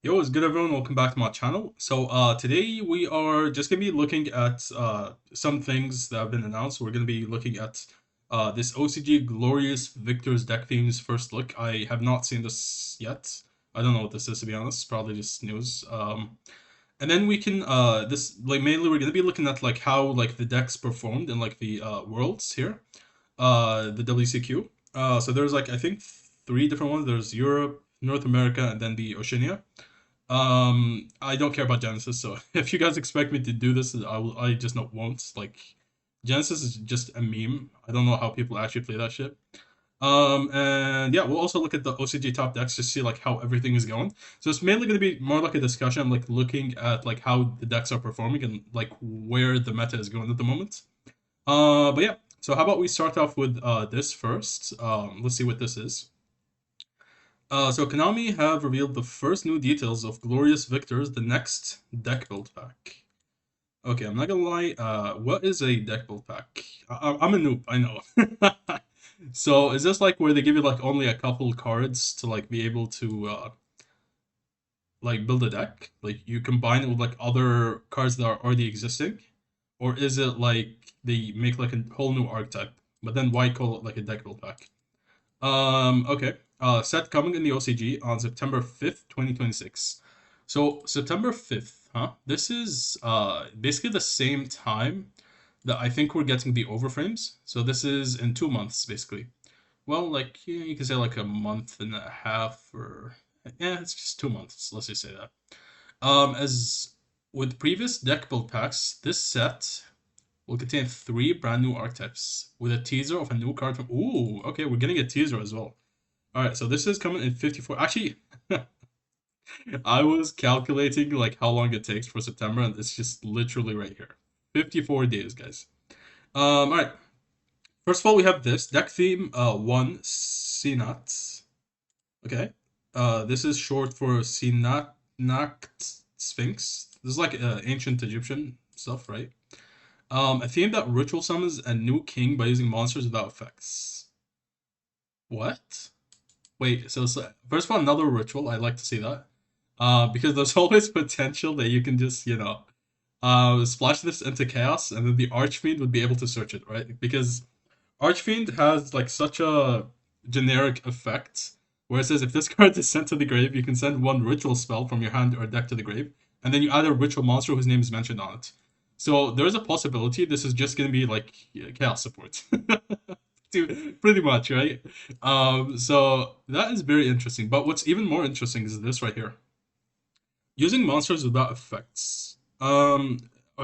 Yo, what's good everyone? Welcome back to my channel. Today we are just gonna be looking at some things that have been announced. We're gonna be looking at this OCG Glorious Victor's deck themes first look. I have not seen this yet. I don't know what this is, to be honest. Probably just news. And then we can this like mainly we're gonna be looking at like how like the decks performed in like the worlds here. The WCQ. So there's like I think three different ones. There's Europe, North America, and then the Oceania. I don't care about Genesis, so if you guys expect me to do this, I just not won't. Like, Genesis is just a meme. I don't know how people actually play that shit. And yeah, we'll also look at the OCG top decks to see like how everything is going. So it's mainly going to be more like a discussion, like looking at like how the decks are performing and like where the meta is going at the moment. But yeah, so how about we start off with this first? Let's see what this is. So Konami have revealed the first new details of Glorious Victor's the next deck build pack. Okay, I'm not gonna lie. What is a deck build pack? I'm a noob, I know. So is this like where they give you like only a couple cards to like be able to like build a deck? Like you combine it with like other cards that are already existing, or is it like they make like a whole new archetype? But then why call it like a deck build pack? Okay. Set coming in the OCG on September 5th, 2026. So September 5th, huh? This is basically the same time that I think we're getting the overframes. So this is in 2 months, basically. Well, like you can say like a month and a half, or yeah, it's just 2 months. Let's just say that. As with previous deck build packs, this set will contain 3 brand new archetypes with a teaser of a new card from. Ooh, okay, we're getting a teaser as well. All right, so this is coming in 54. Actually, I was calculating like how long it takes for September, and it's just literally right here. 54 days, guys. All right. First of all, we have this deck theme. One Sinat. Okay. This is short for Sinat Nakt Sphinx. This is like ancient Egyptian stuff, right? A theme that ritual summons a new king by using monsters without effects. What? Wait, so first of all, another ritual. I'd like to see that. Because there's always potential that you can just, splash this into chaos, and then the Archfiend would be able to search it, right? Because Archfiend has like such a generic effect, where it says if this card is sent to the grave, you can send one ritual spell from your hand or deck to the grave, and then you add a ritual monster whose name is mentioned on it. So there is a possibility this is just gonna be like chaos support. Pretty much, right? So that is very interesting. But what's even more interesting is this right here. Using monsters without effects. Are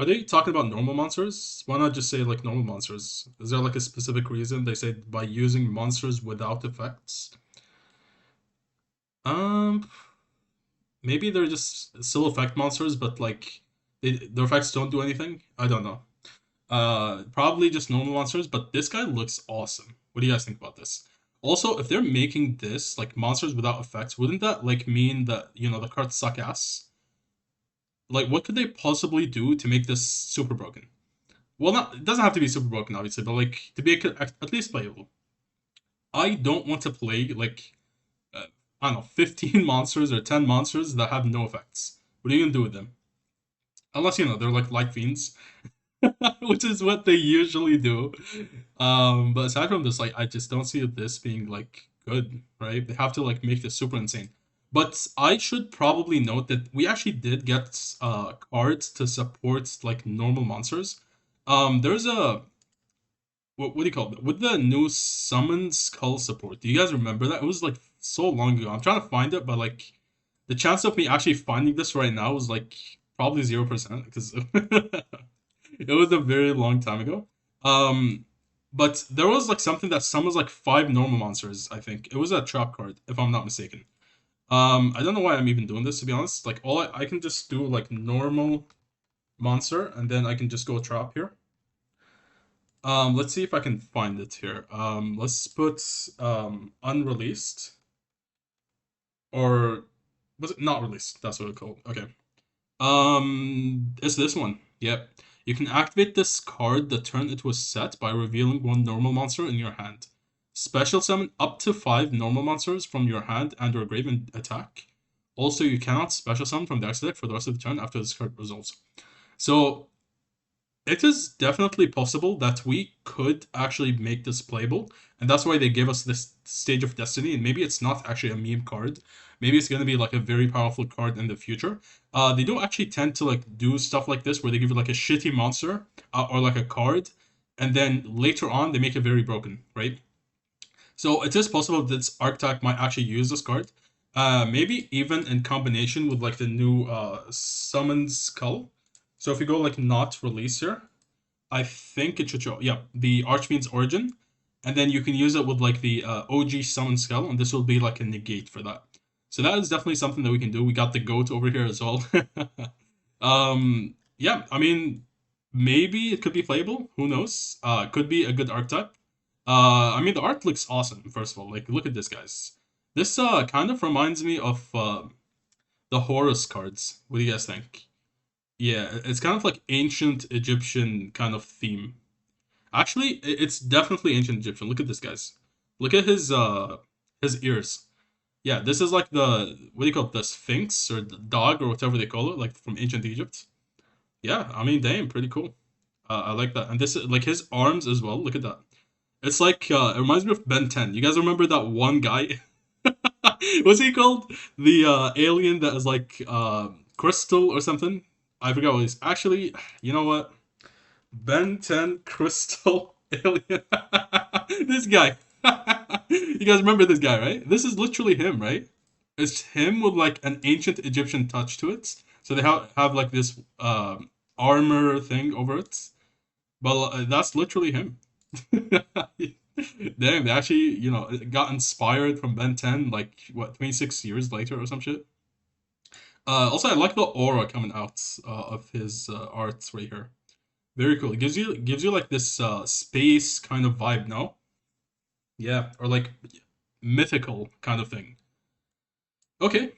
they talking about normal monsters? Why not just say like normal monsters? Is there like a specific reason they say by using monsters without effects? Um, Maybe they're just still effect monsters, but like their effects don't do anything. I don't know. Probably just normal monsters, but this guy looks awesome. What do you guys think about this? Also, if they're making this like monsters without effects, wouldn't that like mean that the cards suck ass? Like, what could they possibly do to make this super broken? Well, not it doesn't have to be super broken, obviously, but like to be at least playable. I don't want to play like I don't know, 15 monsters or 10 monsters that have no effects. What are you gonna do with them? Unless they're like light fiends, which is what they usually do. But aside from this, like I just don't see this being like good, right? They have to like make this super insane. But I should probably note that we actually did get cards to support like normal monsters. There's a what do you call it? With the new summon skull support. Do you guys remember that? It was like so long ago. I'm trying to find it, but like the chance of me actually finding this right now was like probably 0% because it was a very long time ago. Um, but there was like something that summons like 5 normal monsters. I think it was a trap card, if I'm not mistaken. I don't know why I'm even doing this to be honest. Like I can just do like normal monster, and then I can just go trap here. Let's see if I can find it here. Let's put unreleased, or was it not released? That's what it's called. Okay. It's this one. Yep. You can activate this card the turn it was set by revealing one normal monster in your hand. Special summon up to 5 normal monsters from your hand and or grave and attack. Also, you cannot special summon from the extra deck for the rest of the turn after this card resolves. So it is definitely possible that we could actually make this playable, and that's why they gave us this Stage of Destiny. And maybe it's not actually a meme card. Maybe it's gonna be like a very powerful card in the future. They do actually tend to like do stuff like this, where they give you like a shitty monster or like a card, and then later on they make it very broken, right? So it is possible that this archetype might actually use this card. Maybe even in combination with like the new Summon Skull. So if you go like not release here, I think it should show, yeah, the Archfiend's Origin, and then you can use it with like the OG Summon Skull, and this will be like a negate for that. So that is definitely something that we can do. We got the goat over here as well. Yeah, I mean, maybe it could be playable. Who knows? Could be a good archetype. I mean, the art looks awesome. First of all, like look at this, guys. This kind of reminds me of the Horus cards. What do you guys think? Yeah, it's kind of like ancient Egyptian kind of theme. Actually, it's definitely ancient Egyptian. Look at this, guys. Look at his ears. Yeah, this is like the what do you call it? The Sphinx or the dog or whatever they call it, like from ancient Egypt. Yeah, I mean, damn, pretty cool. I like that, and this is like his arms as well. Look at that. It's like it reminds me of Ben 10. You guys remember that one guy? What's he called? The alien that is like Crystal or something. I forgot what he's actually. You know what? Ben 10 Crystal Alien. This guy. You guys remember this guy, right? This is literally him, right? It's him with like an ancient Egyptian touch to it. So they have like this armor thing over it. But that's literally him. Damn, they actually, got inspired from Ben 10 like what 26 years later or some shit. Also, I like the aura coming out of his art right here. Very cool. It gives you like this space kind of vibe, no? Yeah, or like mythical kind of thing. Okay.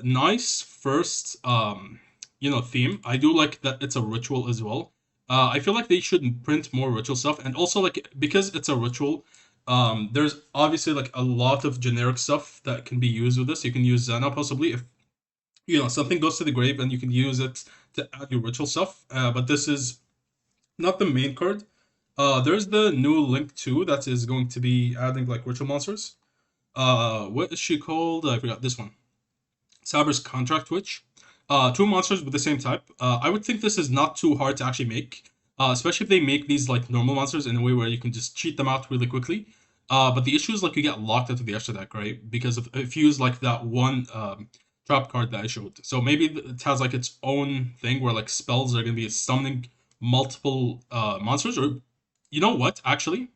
Nice first theme. I do like that it's a ritual as well. I feel like they should print more ritual stuff, and also like because it's a ritual, there's obviously like a lot of generic stuff that can be used with this. You can use Zana possibly if something goes to the grave, and you can use it to add your ritual stuff. But this is not the main card. There's the new Link 2 that is going to be adding like ritual monsters. What is she called? I forgot this one. Saber's Contract Witch. Two monsters with the same type. I would think this is not too hard to actually make, especially if they make these like normal monsters in a way where you can just cheat them out really quickly. But the issue is like you get locked into the extra deck, right? Because if you use like that one trap card that I showed. So maybe it has like its own thing where like spells are gonna be summoning multiple monsters. Or you know what? Actually,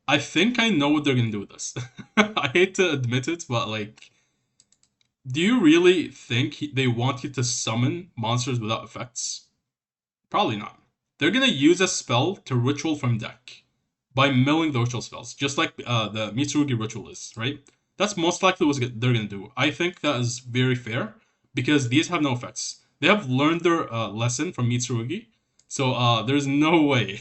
I think I know what they're gonna do with this. I hate to admit it, but like, do you really think they want you to summon monsters without effects? Probably not. They're gonna use a spell to ritual from deck by milling the ritual spells, just like the Mitsurugi ritual is, right? That's most likely what they're gonna do. I think that is very fair because these have no effects. They have learned their lesson from Mitsurugi, so there's no way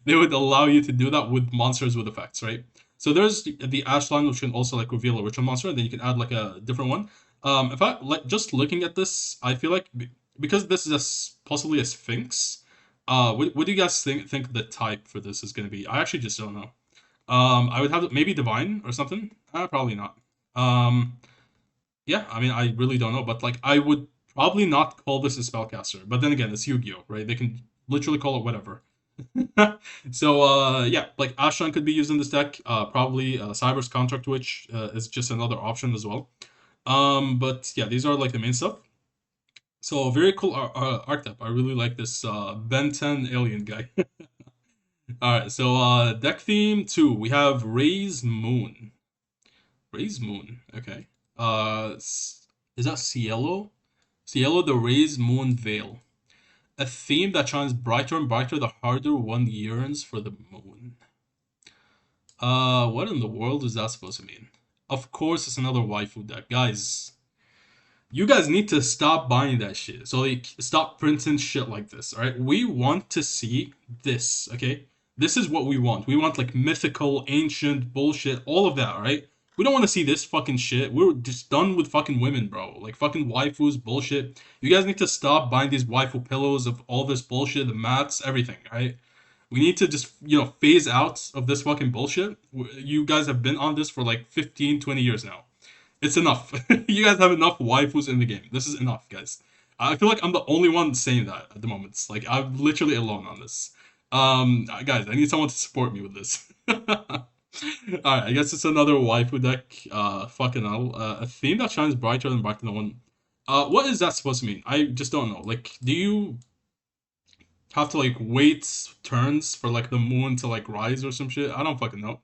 they would allow you to do that with monsters with effects, right? So there's the Ash line, which can also like reveal a ritual monster, and then you can add like a different one. If I like just looking at this, I feel like because this is possibly a Sphinx. What do you guys think the type for this is going to be? I actually just don't know. I would have maybe divine or something. Probably not. Um, yeah, I mean, I really don't know, but like, I would probably not call this a spellcaster. But then again, it's Yu-Gi-Oh, right? They can literally call it whatever. So yeah, like Ashran could be used in this deck. Probably Cyber's Contract Witch is just another option as well. But yeah, these are like the main stuff. So very cool archetype. I really like this Ben 10 alien guy. All right, so deck theme 2, we have Ray's Moon. Ray's Moon. Okay. Is that Cielo? Cielo the Ray's Moon Veil. A theme that shines brighter and brighter the harder one yearns for the moon. What in the world is that supposed to mean? Of course, it's another waifu deck, guys. You guys need to stop buying that shit. So like, stop printing shit like this. All right, we want to see this. Okay, this is what we want. We want like mythical, ancient bullshit, all of that. All right, We don't want to see this fucking shit. We're just done with fucking women, bro. Like fucking waifus, bullshit. You guys need to stop buying these waifu pillows of all this bullshit, the mats, everything, right? We need to just, phase out of this fucking bullshit. You guys have been on this for like 15, 20 years now. It's enough. You guys have enough waifus in the game. This is enough, guys. I feel like I'm the only one saying that at the moment. Like I'm literally alone on this. Guys, I need someone to support me with this. Alright, I guess it's another waifu deck. Fucking hell. A theme that shines brighter than back to the one. What is that supposed to mean? I just don't know. Like, do you have to like wait turns for like the moon to like rise or some shit? I don't fucking know.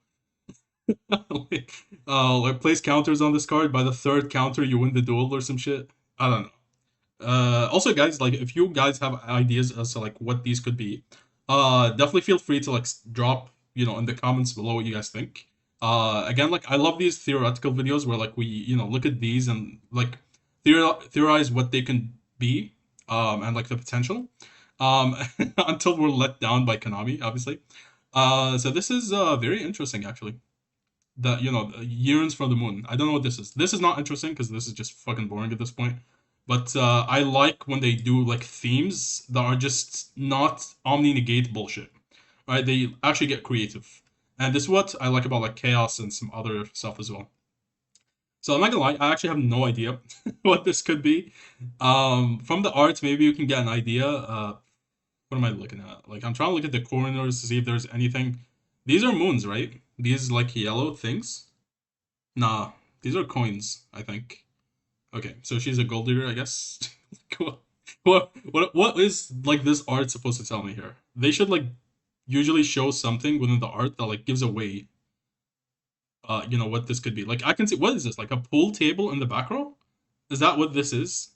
like, like place counters on this card. By the third counter, you win the duel or some shit. I don't know. Also, guys, like if you guys have ideas as to like what these could be, definitely feel free to like drop in the comments below what you guys think. Again, like I love these theoretical videos where like we look at these and like theorize what they can be, and like the potential, um, until we're let down by Konami, obviously. So this is very interesting actually. That yearns for the moon. I don't know what this is. This is not interesting because this is just fucking boring at this point. But I like when they do like themes that are just not omni negate bullshit. Right? They actually get creative, and this is what I like about like chaos and some other stuff as well. So I'm not gonna lie, I actually have no idea what this could be. From the art, maybe you can get an idea. What am I looking at? Like I'm trying to look at the corners to see if there's anything. These are moons, right? These like yellow things. Nah, these are coins, I think. Okay, so she's a gold digger, I guess. Cool. What is like this art supposed to tell me here? They should like usually show something within the art that like gives away what this could be. Like I can see, what is this? Like a pool table in the back row? Is that what this is?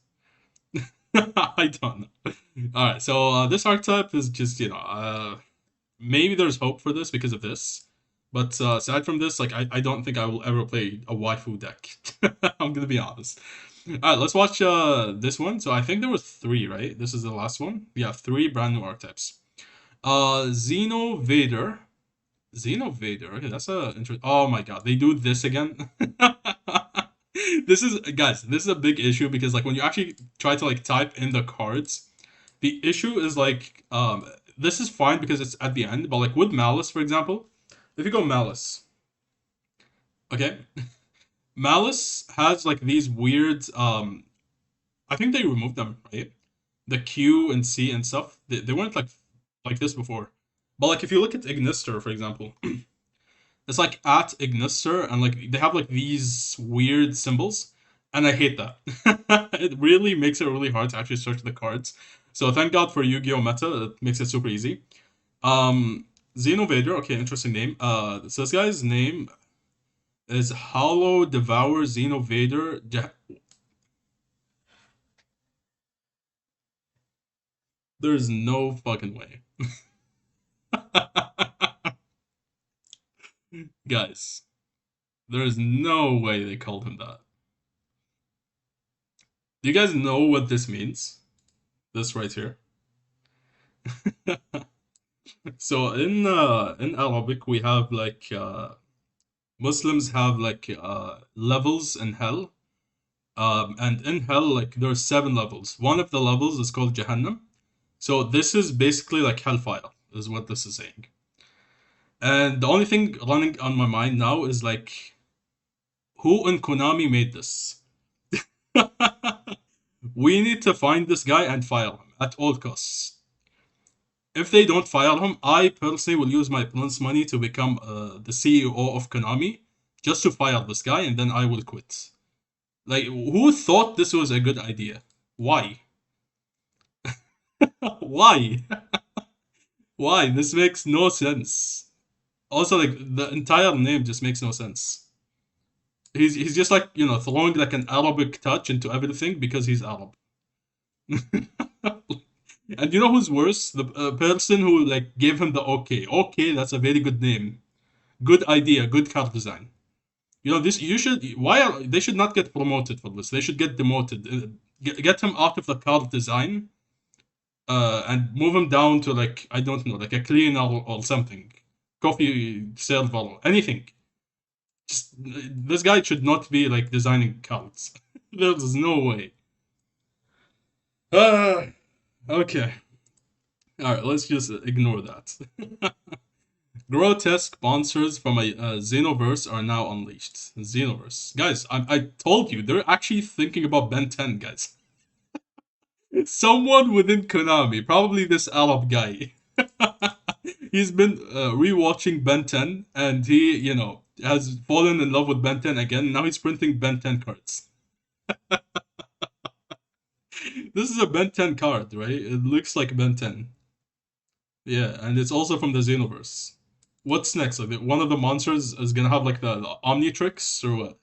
I don't know. All right, so this archetype is just maybe there's hope for this because of this. But aside from this, like I don't think I will ever play a waifu deck. I'm gonna be honest. All right, let's watch this one. So I think there were three, right? This is the last one. Yeah, three brand new archetypes. Xeno Vader. Xeno Vader. Okay, that's a interesting. Oh my god, they do this again. This is guys. This is a big issue because like when you actually try to like type in the cards, the issue is like this is fine because it's at the end, but like with Malice, for example, if you go Malice, okay, Malice has like these weird I think they removed them, right? The Q and C and stuff. They weren't like this before. But like if you look at Ignister, for example, it's like at Ignister and like they have like these weird symbols. And I hate that. It really makes it really hard to actually search the cards. So thank God for Yu-Gi-Oh! Meta. It makes it super easy. Um, Xenovader, okay, interesting name. So this guy's name is Hollow Devour Xenovader. There's no fucking way. Guys, there's no way they called him that. Do you guys know what this means? This right here. So in Arabic we have like Muslims have like levels in hell. And in hell like there are 7 levels. One of the levels is called Jahannam. So this is basically like hellfire, is what this is saying. And the only thing running on my mind now is like, who in Konami made this? We need to find this guy and fire him at all costs. If they don't fire him, I personally will use my Prince money to become the CEO of Konami just to fire this guy, and then I will quit. Like, who thought this was a good idea? Why? Why? Why? This makes no sense. Also, like the entire name just makes no sense. He's just like throwing like an Arabic touch into everything because he's Arab. And you know who's worse? The person who like gave him the okay. Okay, that's a very good name. Good idea. Good card design. This you should. Why they should not get promoted for this? They should get demoted. Get him out of the card design. And move him down to like I don't know, like a cleaner or something, coffee server, anything. Just this guy should not be like designing cards. There's no way. Uh, okay. All right, let's just ignore that. Grotesque monsters from a Xenoverse are now unleashed. Xenoverse, guys, I told you they're actually thinking about Ben 10, guys. Someone within Konami, probably this Arab guy. He's been rewatching Ben 10, and he, has fallen in love with Ben 10 again. Now he's printing Ben 10 cards. This is a Ben 10 card, right? It looks like Ben 10. Yeah, and it's also from the Xenoverse. What's next? Like, one of the monsters is gonna have like the Omnitrix or what?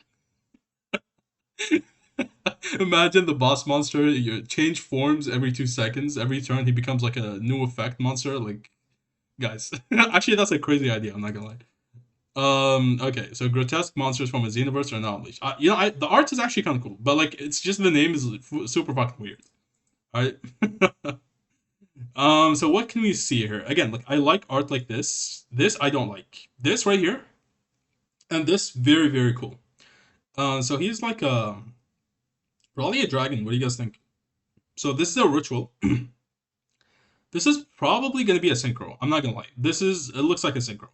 Imagine the boss monster. You change forms every 2 seconds. Every turn, he becomes like a new effect monster. Like, guys, actually, that's a crazy idea. I'm not gonna lie. Okay, so grotesque monsters from a Xenoverse are now unleashed. The art is actually kind of cool, but like, it's just the name is super fucking weird. All right. So what can we see here? Again, like I like art like this. This I don't like. This right here, and this very very cool. So he's like probably a dragon. What do you guys think? So this is a ritual. This is probably gonna be a synchro. I'm not gonna lie. It looks like a synchro.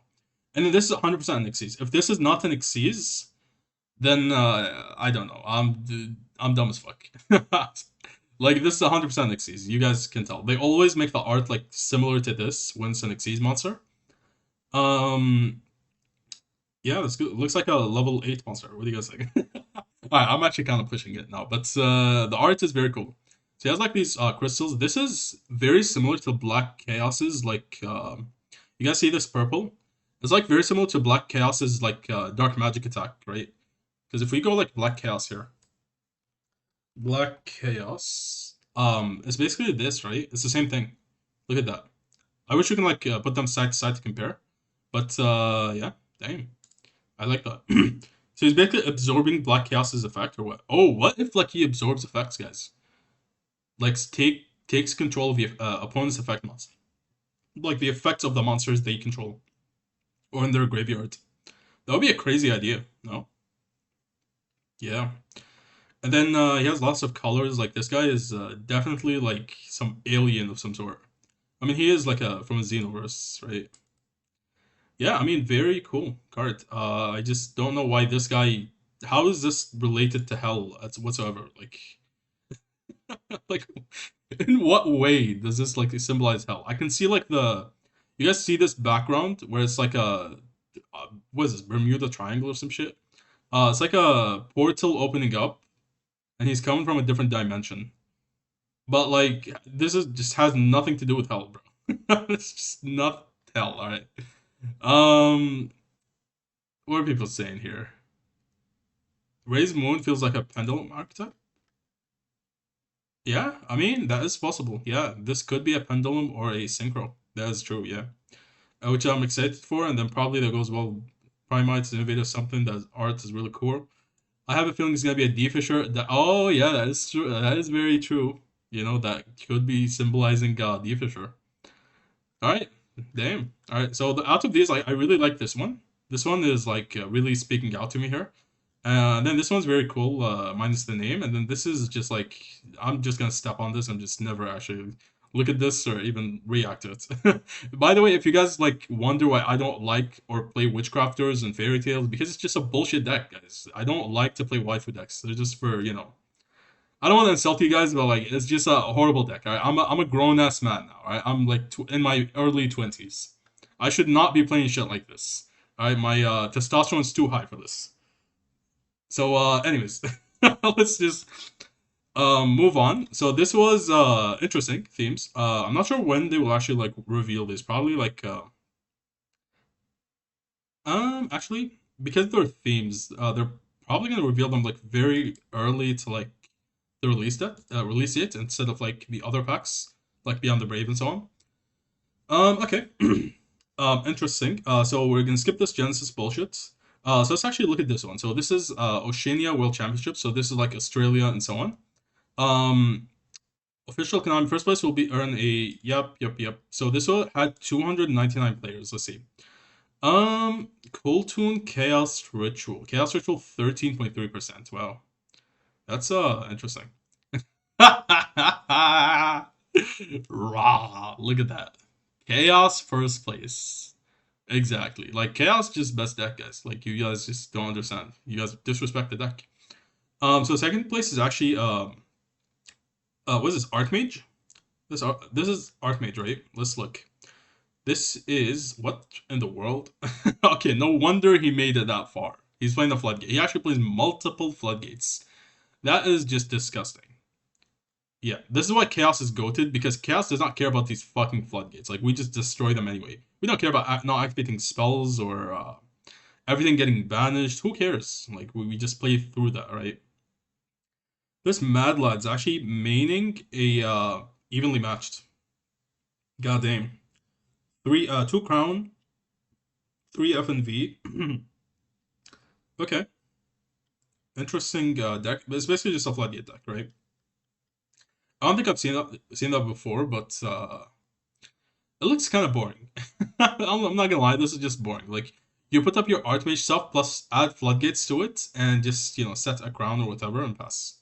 And then this is 100% an Xyz. If this is not an Xyz, then I don't know. I'm dumb as fuck. Like this is 100% Xyz. You guys can tell. They always make the art like similar to this when it's an Xyz monster. Um, yeah, that's good. It looks like a level 8 monster. What do you guys think? Alright, I'm actually kind of pushing it now, but the art is very cool. So he has like these crystals. This is very similar to Black Chaos's. Like, you guys see this purple? It's like very similar to Black Chaos's like Dark Magic attack, right? Because if we go like Black Chaos here, Black Chaos, it's basically this, right? It's the same thing. Look at that. I wish you can like put them side to side to compare, but yeah, dang, I like that. So he's basically absorbing Black Chaos's effect, or what? Oh, what if like he absorbs effects, guys? Like takes control of the opponent's effect monster, like the effects of the monsters they control, or in their graveyard. That would be a crazy idea, no? Yeah. And then he has lots of colors. Like this guy is definitely like some alien of some sort. I mean, he is like a from a Xenoverse, right? Yeah, I mean, very cool card. I just don't know why this guy. How is this related to Hell whatsoever? Like, like, in what way does this like symbolize Hell? I can see like the. You guys see this background where it's like what is this, Bermuda Triangle or some shit? It's like a portal opening up, and he's coming from a different dimension. But like, this is just has nothing to do with Hell, bro. It's just not Hell. All right. Um, what are people saying here? Ray's Moon feels like a pendulum archetype. Yeah, I mean that is possible. Yeah, this could be a pendulum or a synchro. That is true. Yeah, which I'm excited for. And then probably that goes well. Primite's innovative something that art is really cool. I have a feeling it's gonna be a D Fisher. Oh yeah, that is true. That is very true. That could be symbolizing D Fisher. All right, damn. All right, so out of these, I really like this one. This one is like really speaking out to me here. Then this one's very cool, minus the name. And then this is just like I'm just gonna step on this and just never actually look at this or even react to it. By the way, if you guys like wonder why I don't like or play Witchcrafters and Fairy Tales, because it's just a bullshit deck, guys. I don't like to play waifu decks. They're just for I don't want to insult you guys, but like it's just a horrible deck. Right? I'm a grown ass man now. Right? I'm like in my early 20s. I should not be playing shit like this. All right, my testosterone's too high for this. So, anyways, let's just move on. So this was interesting themes. I'm not sure when they will actually like reveal this. Probably like actually because they're themes, they're probably gonna reveal them like very early to like the release date instead of like the other packs like Beyond the Brave and so on. Okay. Interesting. So we're gonna skip this Genesis bullshit. So let's actually look at this one. So this is Oceania World Championship. So this is like Australia and so on. Um, Official Konami first place will be earn a yep. So this one had 299 players. Let's see. Cool Tune Chaos Ritual. Chaos Ritual 13.3%. Wow. That's interesting. Raw. Look at that. Chaos first place. Exactly. Like Chaos just best deck, guys. Like you guys just don't understand. You guys disrespect the deck. So second place is actually what is this? Archmage? This is Archmage, right? Let's look. This is what in the world? Okay, no wonder he made it that far. He's playing the floodgate. He actually plays multiple floodgates. That is just disgusting. Yeah, this is why Chaos is goated, because Chaos does not care about these fucking floodgates. Like, we just destroy them anyway. We don't care about not activating spells or everything getting banished. Who cares? Like, we just play through that, right? This Mad Lad's actually maining a evenly matched. God damn. Two crown, three FNV. Okay. Interesting deck. But it's basically just a floodgate deck, right? I don't think I've seen that before, but it looks kind of boring. I'm not gonna lie, this is just boring. Like, you put up your Archmage stuff plus add floodgates to it and just, set a crown or whatever and pass.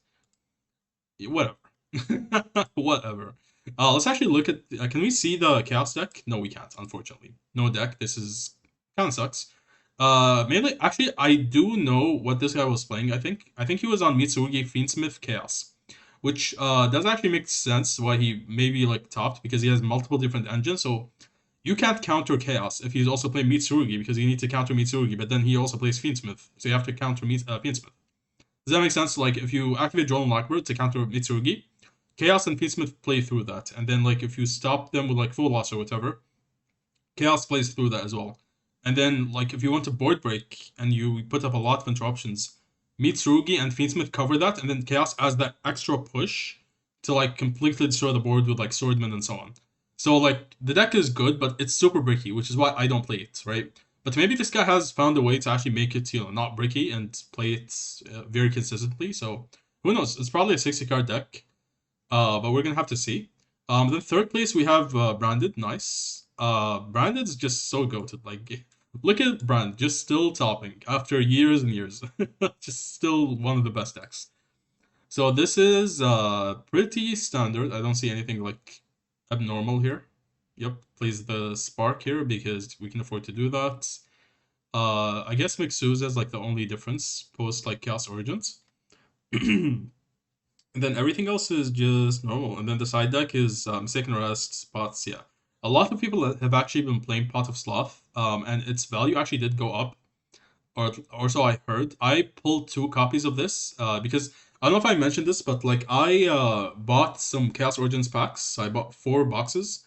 Whatever. Whatever. Let's actually look at. Can we see the Chaos deck? No, we can't, unfortunately. No deck. This is kind of sucks. Mainly, actually, I do know what this guy was playing. I think he was on Mitsurugi Fiendsmith Chaos, which does actually make sense why he maybe like topped, because he has multiple different engines. So you can't counter Chaos if he's also playing Mitsurugi, because you need to counter Mitsurugi, but then he also plays Fiendsmith, so you have to counter Fiendsmith. Does that make sense? Like, if you activate Joel and Lockbird to counter Mitsurugi, Chaos and Fiendsmith play through that. And then, like, if you stop them with, like, Full Loss or whatever, Chaos plays through that as well. And then, like, if you want to board break and you put up a lot of interruptions, Mitsurugi and Fiendsmith cover that, and then Chaos adds that extra push to, like, completely destroy the board with, like, Swordman and so on. So, like, the deck is good, but it's super bricky, which is why I don't play it, right? But maybe this guy has found a way to actually make it, not bricky and play it very consistently. So who knows? It's probably a 60 card deck, but we're gonna have to see. Then third place we have Branded. Nice. Branded's just so goated. Like, look at Brand, just still topping after years and years. Just still one of the best decks. So this is pretty standard. I don't see anything like abnormal here. Yep, plays the Spark here because we can afford to do that. I guess Mixuza is like the only difference post like Chaos Origins. And then everything else is just normal. And then the side deck is Second Rest, Spots, yeah. A lot of people have actually been playing Pot of Sloth, and its value actually did go up, or so I heard. I pulled 2 copies of this because I don't know if I mentioned this, but like I bought some Chaos Origins packs. So I bought 4 boxes,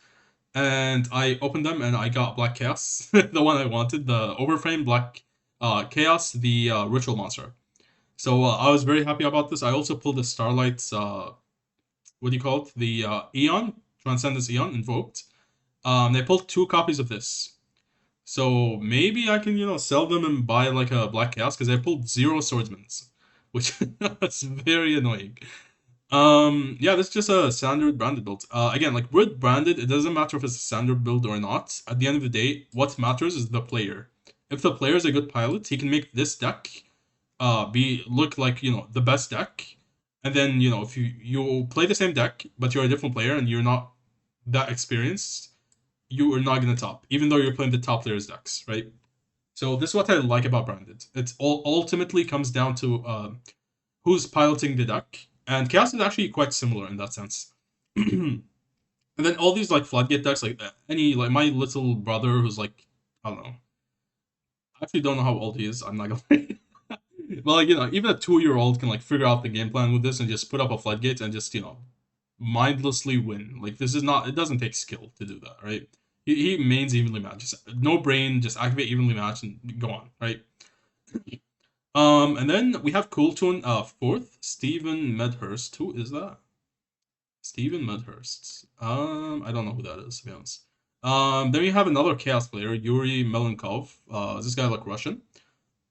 and I opened them and I got Black Chaos, the one I wanted, the Overframe Black Chaos, the Ritual Monster. So I was very happy about this. I also pulled the Starlight, what do you call it? The Eon, Transcendence Eon, Invoked. They pulled 2 copies of this. So maybe I can, sell them and buy like a Black Chaos, because I pulled 0 Swordsmans, which is very annoying. Yeah, this is just a standard branded build. Again, like with branded, it doesn't matter if it's a standard build or not. At the end of the day, what matters is the player. If the player is a good pilot, he can make this deck look like, the best deck. And then, if you play the same deck, but you're a different player and you're not that experienced, you are not gonna top, even though you're playing the top players' decks, right? So this is what I like about branded. It ultimately comes down to who's piloting the deck. And Chaos is actually quite similar in that sense. And then all these like floodgate decks, like like my little brother who's like, I don't know. I actually don't know how old he is. I'm not gonna lie. But like, even a 2-year-old can like figure out the game plan with this and just put up a floodgate and just, mindlessly win. Like, this is not, it doesn't take skill to do that, right? He mains evenly matched. Just no brain, just activate evenly matched and go on, right? And then we have Cool Tune, 4th, Steven Medhurst. Who is that? Steven Medhurst. I don't know who that is, to be honest. Then we have another Chaos player, Yuri Melenkov. Does this guy look Russian?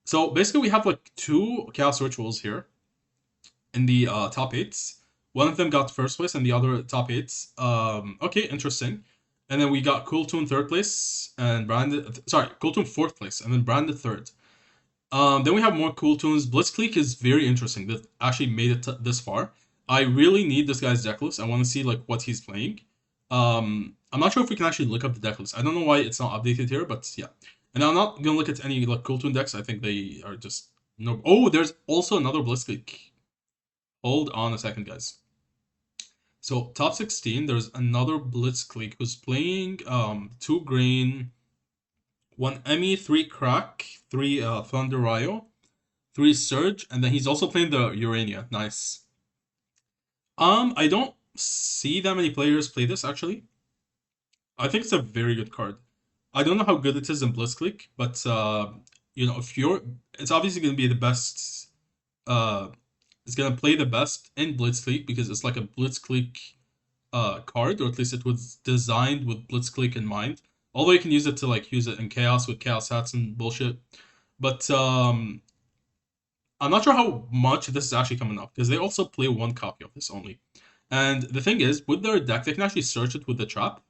So basically, we have like 2 Chaos Rituals here in the top 8s. One of them got first place, and the other top 8s. Okay, interesting. And then we got Cool Tune third place and Branded. Sorry, Cool Tune fourth place and then Branded third. Then we have more cool tunes. Blitzkrieg is very interesting. That actually made it this far. I really need this guy's deck list. I want to see like what he's playing. I'm not sure if we can actually look up the deck list. I don't know why it's not updated here, but yeah. And I'm not gonna look at any like cool tune decks. I think they are just no. Oh, there's also another Blitzkrieg. Hold on a second, guys. So top 16, there's another Blitzkrieg who's playing 2 green, 1 Emmy, 3 Crack, 3 Thunder Ryo, 3 Surge, and then he's also playing the Urania. Nice. I don't see that many players play this actually. I think it's a very good card. I don't know how good it is in Blitzkrieg, but if you're, it's obviously gonna be the best. Uh, it's gonna play the best in Blitzkrieg because it's like a Blitzkrieg card, or at least it was designed with Blitzkrieg in mind. Although you can use it to like use it in Chaos with Chaos Hats and bullshit. But I'm not sure how much this is actually coming up because they also play 1 copy of this only. And the thing is, with their deck, they can actually search it with the trap.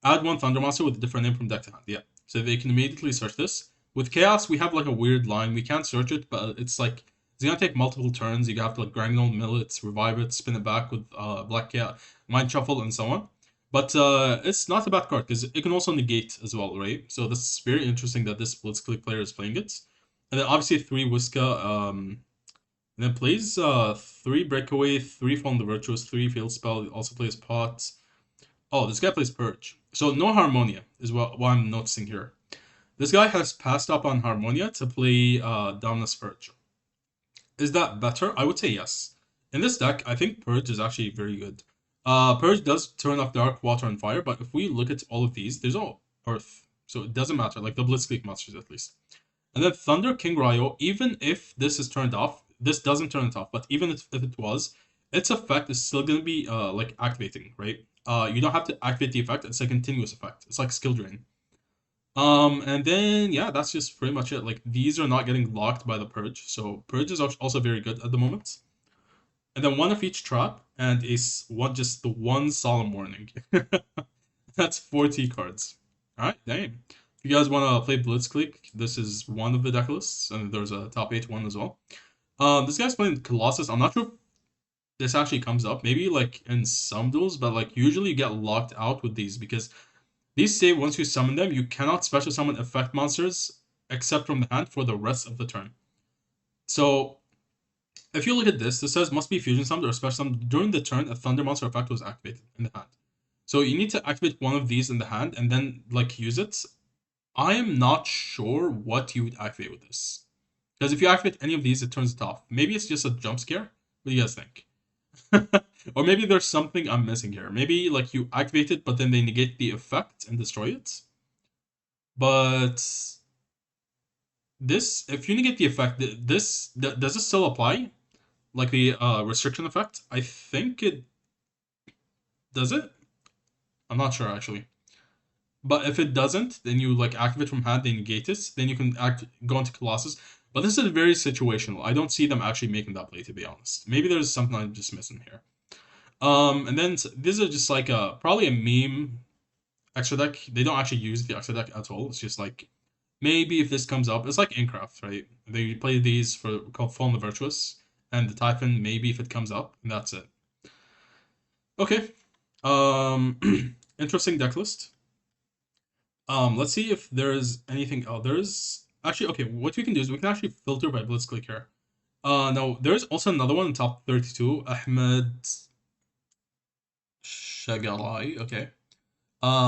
Add 1 Thunder Monster with a different name from deck to hand. Yeah. So they can immediately search this. With Chaos, we have like a weird line. We can't search it, but it's like it's gonna take multiple turns. You have to like Grangle, mill it, revive it, spin it back with Black Cat, Mind Shuffle, and so on. But it's not a bad card because it can also negate as well, right? So this is very interesting that this Blitzkrieg player is playing it. And then obviously 3 Whiska, and then plays 3 Breakaway, 3 Fall the Virtuous, 3 Field Spell, also plays Pot. Oh, this guy plays Purge. So no Harmonia is what I'm noticing here. This guy has passed up on Harmonia to play Dominus Purge. Is that better? I would say yes. In this deck, I think Purge is actually very good. Purge does turn off Dark, Water, and Fire, but if we look at all of these, there's all Earth. So it doesn't matter, like the Blitzkrieg monsters at least. And then Thunder King Ryo, even if this is turned off, this doesn't turn it off, but even if it was, its effect is still gonna be like activating, right? You don't have to activate the effect, it's a continuous effect. It's like skill drain. And then yeah, that's just pretty much it. Like these are not getting locked by the Purge, so Purge is also very good at the moment. And then 1 of each trap, and is one just the 1 Solemn Warning. That's 40 cards. Alright, damn. If you guys want to play Blitzkrieg, this is one of the deck lists, and there's a top 8 one as well. This guy's playing Colossus. I'm not sure if this actually comes up. Maybe like in some duels, but like usually you get locked out with these because these say once you summon them, you cannot special summon effect monsters except from the hand for the rest of the turn. So if you look at this, this says must be fusion summoned or special summoned during the turn a thunder monster effect was activated in the hand. So you need to activate one of these in the hand and then like use it. I am not sure what you would activate with this. Because if you activate any of these, it turns it off. Maybe it's just a jump scare. What do you guys think? Or maybe there's something I'm missing here. Maybe like you activate it, but then they negate the effect and destroy it. But this, if you negate the effect, does it still apply? Like the restriction effect? I think it does it. I'm not sure actually. But if it doesn't, then you like activate from hand, they negate it, then you can go into Colossus. But this is very situational. I don't see them actually making that play, to be honest. Maybe there's something I'm just missing here. And then these are just like probably a meme extra deck. They don't actually use the extra deck at all. It's just like maybe if this comes up, it's like Incraft, right? They play these for called Fallen the Virtuous and the Typhon. Maybe if it comes up, and that's it. Okay. Interesting deck list. Let's see if there's anything else. There's actually okay. What we can do is we can actually filter by Blitzkrieg here. No, there's also another one in top 32. Ahmed Shagalai. Okay.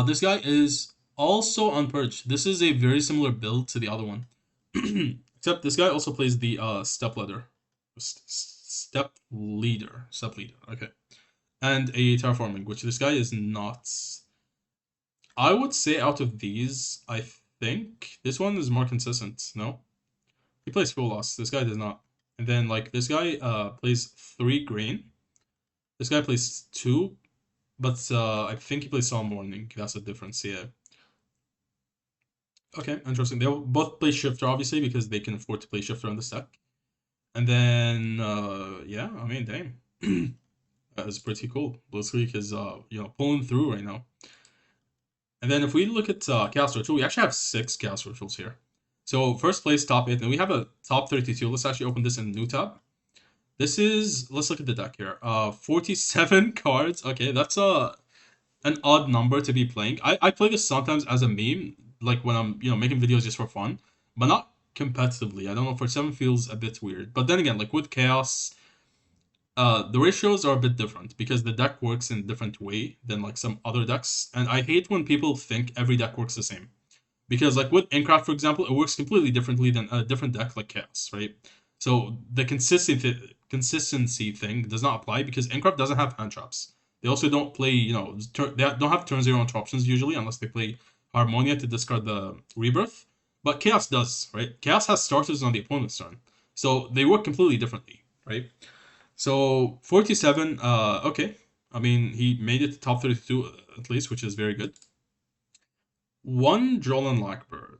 This guy is also on Purge. This is a very similar build to the other one, except this guy also plays the step leader, step leader. Okay, and a terraforming, which this guy is not. I would say out of these, I think this one is more consistent. No, he plays full loss. This guy does not. And then like this guy plays 3 green. This guy plays 2, but I think he plays Solemn Warning. That's the difference. Yeah. Okay, interesting. They'll both play Shifter obviously because they can afford to play Shifter on the deck. And then yeah, I mean, damn, that is pretty cool. Blitzkrieg is pulling through right now. And then if we look at Chaos Ritual, we actually have 6 Chaos Rituals here. So first place, top 8, and we have a top 32. Let's actually open this in a new tab. This is, let's look at the deck here. 47 cards. Okay, that's an odd number to be playing. I play this sometimes as a meme, like when I'm making videos just for fun, but not competitively. I don't know, 47 feels a bit weird. But then again, like with Chaos, the ratios are a bit different because the deck works in a different way than like some other decks, and I hate when people think every deck works the same. Because like with Incraft, for example, it works completely differently than a different deck like Chaos, right? So the consistency thing does not apply because Incraft doesn't have hand traps. They also don't play, they don't have turn zero interruptions usually unless they play Harmonia to discard the Rebirth. But Chaos does, right? Chaos has starters on the opponent's turn. So they work completely differently, right? So 47, okay. I mean, he made it to top 32 at least, which is very good. One Drolan Lackbird.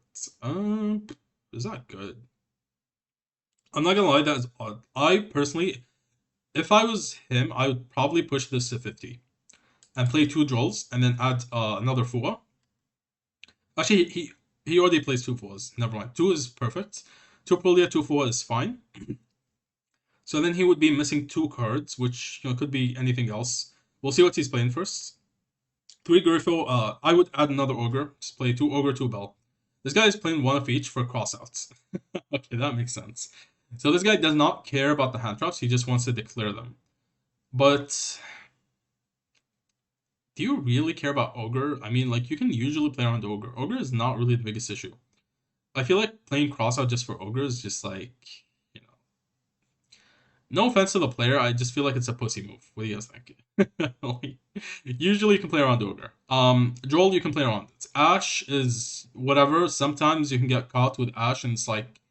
Is that good? I'm not gonna lie, that is odd. I personally, if I was him, I would probably push this to 50 and play 2 Drolls and then add another Fua. Actually, he already plays 2 Fuas. Never mind. 2 is perfect. 2 Prolia, 2 Fua is fine. So then he would be missing 2 cards, which could be anything else. We'll see what he's playing first. 3 Griffo, I would add another Ogre. Just play 2 Ogre, 2 Bell. This guy is playing 1 of each for crossouts. Okay, that makes sense. So this guy does not care about the hand traps, he just wants to declare them. But do you really care about Ogre? I mean, like, you can usually play around Ogre. Ogre is not really the biggest issue. I feel like playing crossout just for Ogre is just like, you know. No offense to the player, I just feel like it's a pussy move. What do you guys think? Like, usually you can play around Ogre. Droll you can play around it. Ash is whatever. Sometimes you can get caught with Ash and it's like,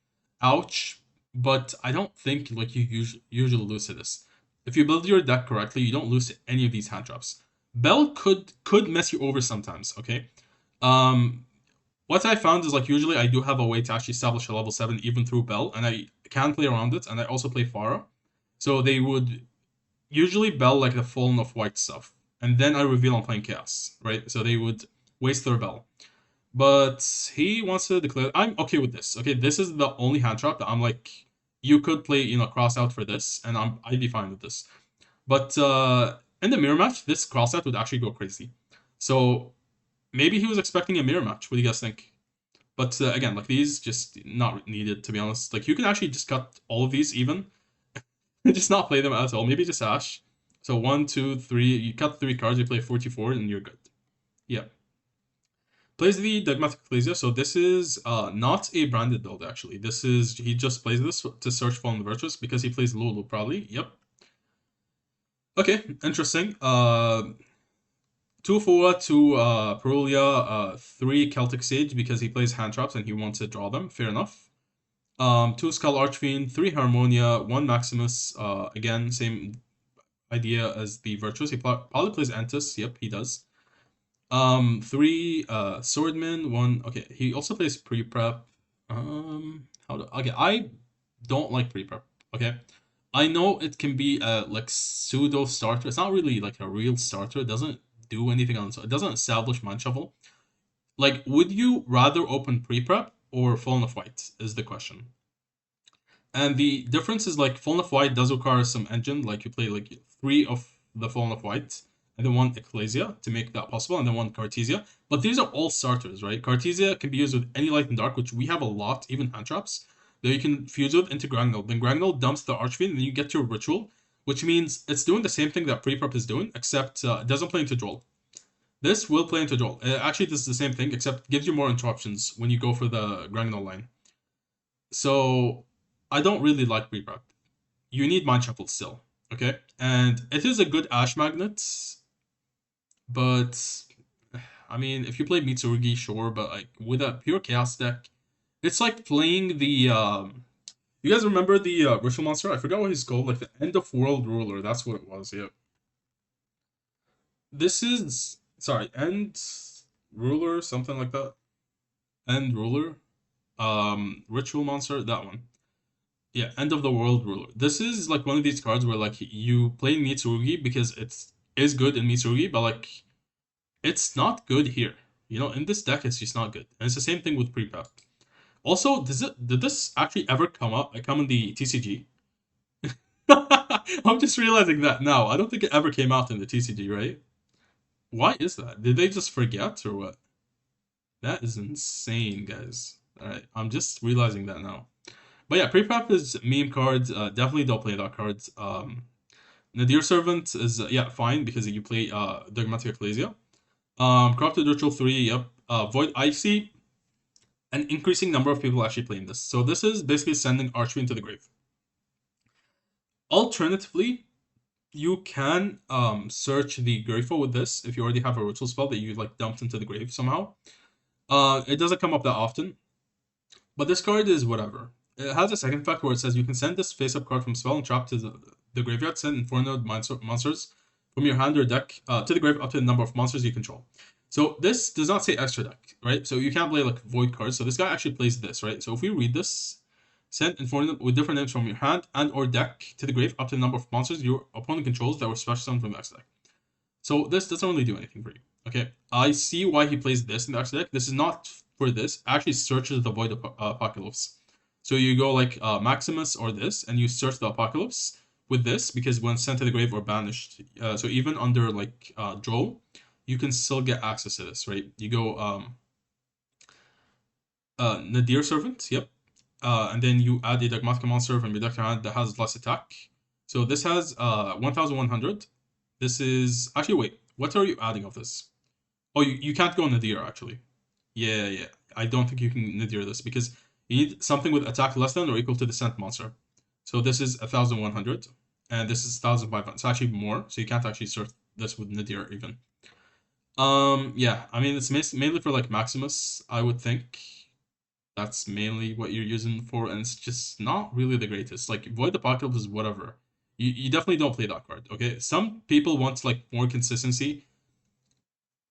ouch. But I don't think like you usually lose to this. If you build your deck correctly, you don't lose to any of these hand traps. Bell could mess you over sometimes, okay? Um, what I found is like usually I do have a way to actually establish a level 7 even through Bell, and I can play around it, and I also play Pharah. So they would usually Bell like the Fallen of White stuff, and then I reveal I'm playing Chaos, right? So they would waste their Bell. But he wants to declare. I'm okay with this. Okay, this is the only hand trap that I'm like, you could play, cross out for this, and I'd be fine with this. But in the mirror match, this cross out would actually go crazy. So maybe he was expecting a mirror match. What do you guys think? But again, like these, just not needed to be honest. Like you can actually just cut all of these even, and just not play them at all. Maybe just Ash. So 1, 2, 3. You cut 3 cards. You play 44, and you're good. Yeah. Plays the Dogmatic Ecclesia, so this is not a branded build actually. This is, he just plays this to search Fallen Virtuous because he plays Lulu probably. Yep. Okay, interesting. 2 Fua, 2 Perulia, 3 Celtic Sage because he plays hand traps and he wants to draw them. Fair enough. 2 Skull Archfiend, 3 Harmonia, 1 Maximus. Again, same idea as the Virtuous. He probably plays Antis. Yep, he does. 3 Swordman, 1. Okay, he also plays pre-prep. Okay, I don't like pre-prep. Okay, I know it can be a like pseudo starter. It's not really like a real starter. It doesn't do anything on, so it doesn't establish mind shuffle. Like, would you rather open pre-prep or Fallen of White is the question. And the difference is like Fallen of White does require some engine, like you play like 3 of the Fallen of White and then 1 Ecclesia to make that possible, and then 1 Cartesia. But these are all starters, right? Cartesia can be used with any Light and Dark, which we have a lot, even hand traps, that you can fuse with into Gragnall. Then Gragnall dumps the Archfiend, and then you get your Ritual, which means it's doing the same thing that Pre-Prep is doing, except it doesn't play into Droll. This will play into Droll. It actually does the same thing, except gives you more interruptions when you go for the Gragnall line. So I don't really like Pre-Prep. You need Mind Shuffle still, okay? And it is a good Ash Magnet, but I mean, if you play Mitsurugi, sure, but like with a pure Chaos deck, it's like playing the you guys remember the Ritual Monster? I forgot what he's called, like the End of World Ruler. That's what it was. Yeah. This is sorry, End Ruler, something like that. End Ruler, Ritual Monster, that one. Yeah, End of the World Ruler. This is like one of these cards where like you play Mitsurugi because it's is good in Mitsurugi, but like it's not good here. You know, in this deck, it's just not good. And it's the same thing with pre-prep. Also, did this actually ever come in the TCG? I'm just realizing that now. I don't think it ever came out in the TCG, right? Why is that? Did they just forget or what? That is insane, guys. Alright, I'm just realizing that now. But yeah, pre-prep is meme cards. Definitely don't play that cards. Nadir Servant is yeah, fine because you play Dogmatic Ecclesia. Corrupted Ritual 3, yep. Void, I see an increasing number of people actually playing this. So this is basically sending Archery into the grave. Alternatively, you can search the Grateful with this if you already have a ritual spell that you like dumped into the grave somehow. It doesn't come up that often, but this card is whatever. It has a second effect where it says you can send this face-up card from spell and trap to the graveyard, send inferno monsters from your hand or deck to the grave up to the number of monsters you control. So this does not say extra deck, right? So you can't play like void cards. So this guy actually plays this, right? So if we read this, send inferno with different names from your hand and or deck to the grave up to the number of monsters your opponent controls that were special summoned from the extra deck. So this doesn't really do anything for you. Okay, I see why he plays this in the extra deck. This is not for this. It actually searches the Void Apocalypse. So you go like Maximus or this, and you search the Apocalypse with this because when sent to the grave or banished, so even under like draw, you can still get access to this, right? You go Nadir Servant, yep, and then you add a Dogmatic monster from your deck to hand that has less attack. So this has 1100. This is actually wait. What are you adding of this? Oh, you can't go Nadir actually. Yeah. I don't think you can Nadir this because you need something with attack less than or equal to the sent monster. So this is 1100, and this is 1500. It's actually more, so you can't actually search this with Nadir even. Yeah, I mean it's mainly for like Maximus, I would think. That's mainly what you're using for, and it's just not really the greatest. Like Void Apocalypse is whatever. You definitely don't play that card. Okay, some people want like more consistency,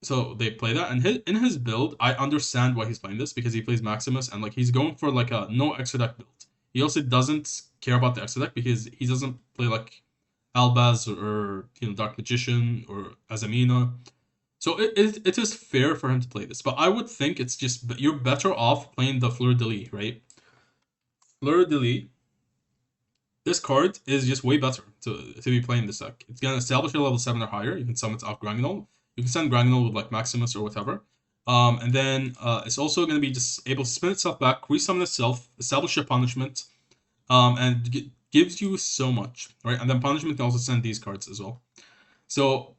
so they play that. And in his build, I understand why he's playing this because he plays Maximus and like he's going for like a no extra deck build. He also doesn't care about the extra deck because he doesn't play like Albaz or Dark Magician or Azamina. So it is fair for him to play this, but I would think it's just you're better off playing the Fleur de Lis, right? Fleur de Lis, this card is just way better to be playing this deck. It's gonna establish your level 7 or higher. You can summon it off Grangnol. You can send Grangnol with like Maximus or whatever. And then it's also gonna be just able to spin itself back, resummon itself, establish your punishment, and gives you so much, right? And then punishment can also send these cards as well. So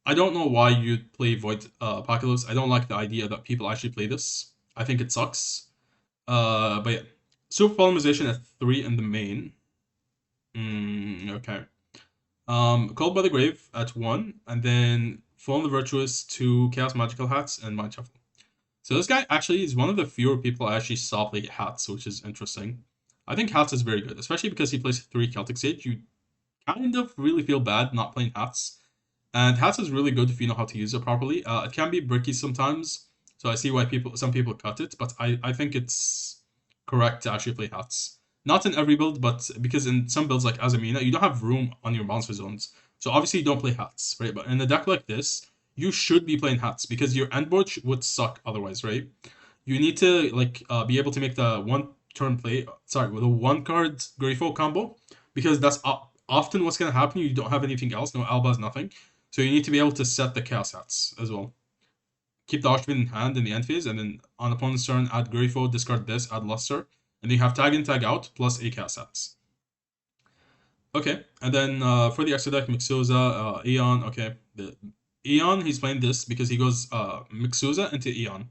I don't know why you'd play Void Apocalypse. I don't like the idea that people actually play this. I think it sucks. But yeah. Super Polymerization at 3 in the main. Okay. Called by the Grave at 1, and then Fallen the Virtuous, 2 Chaos Magical Hats, and Mind Shuffle. So this guy actually is one of the fewer people I actually saw play Hats, which is interesting. I think Hats is very good, especially because he plays 3 Celtic Sage. You kind of really feel bad not playing Hats. And Hats is really good if you know how to use it properly. It can be bricky sometimes, so I see why some people cut it, but I think it's correct to actually play Hats. Not in every build, but because in some builds like Azamina, you don't have room on your monster zones. So obviously you don't play Hats, right? But in a deck like this, you should be playing Hats because your end board would suck otherwise, right? You need to like be able to make the one turn play, sorry, with a one card Greyfall combo because that's often what's gonna happen. You don't have anything else, no Albas, nothing. So you need to be able to set the Chaos Hats as well. Keep the Archfiend in hand in the end phase, and then on opponent's turn, add Greyfall, discard this, add Luster, and then you have Tag in, Tag out, plus 8 Chaos Hats. Okay, and then for the extra deck, Mixosa, Eon, okay. The Eon, he's playing this because he goes Mixosa into Eon.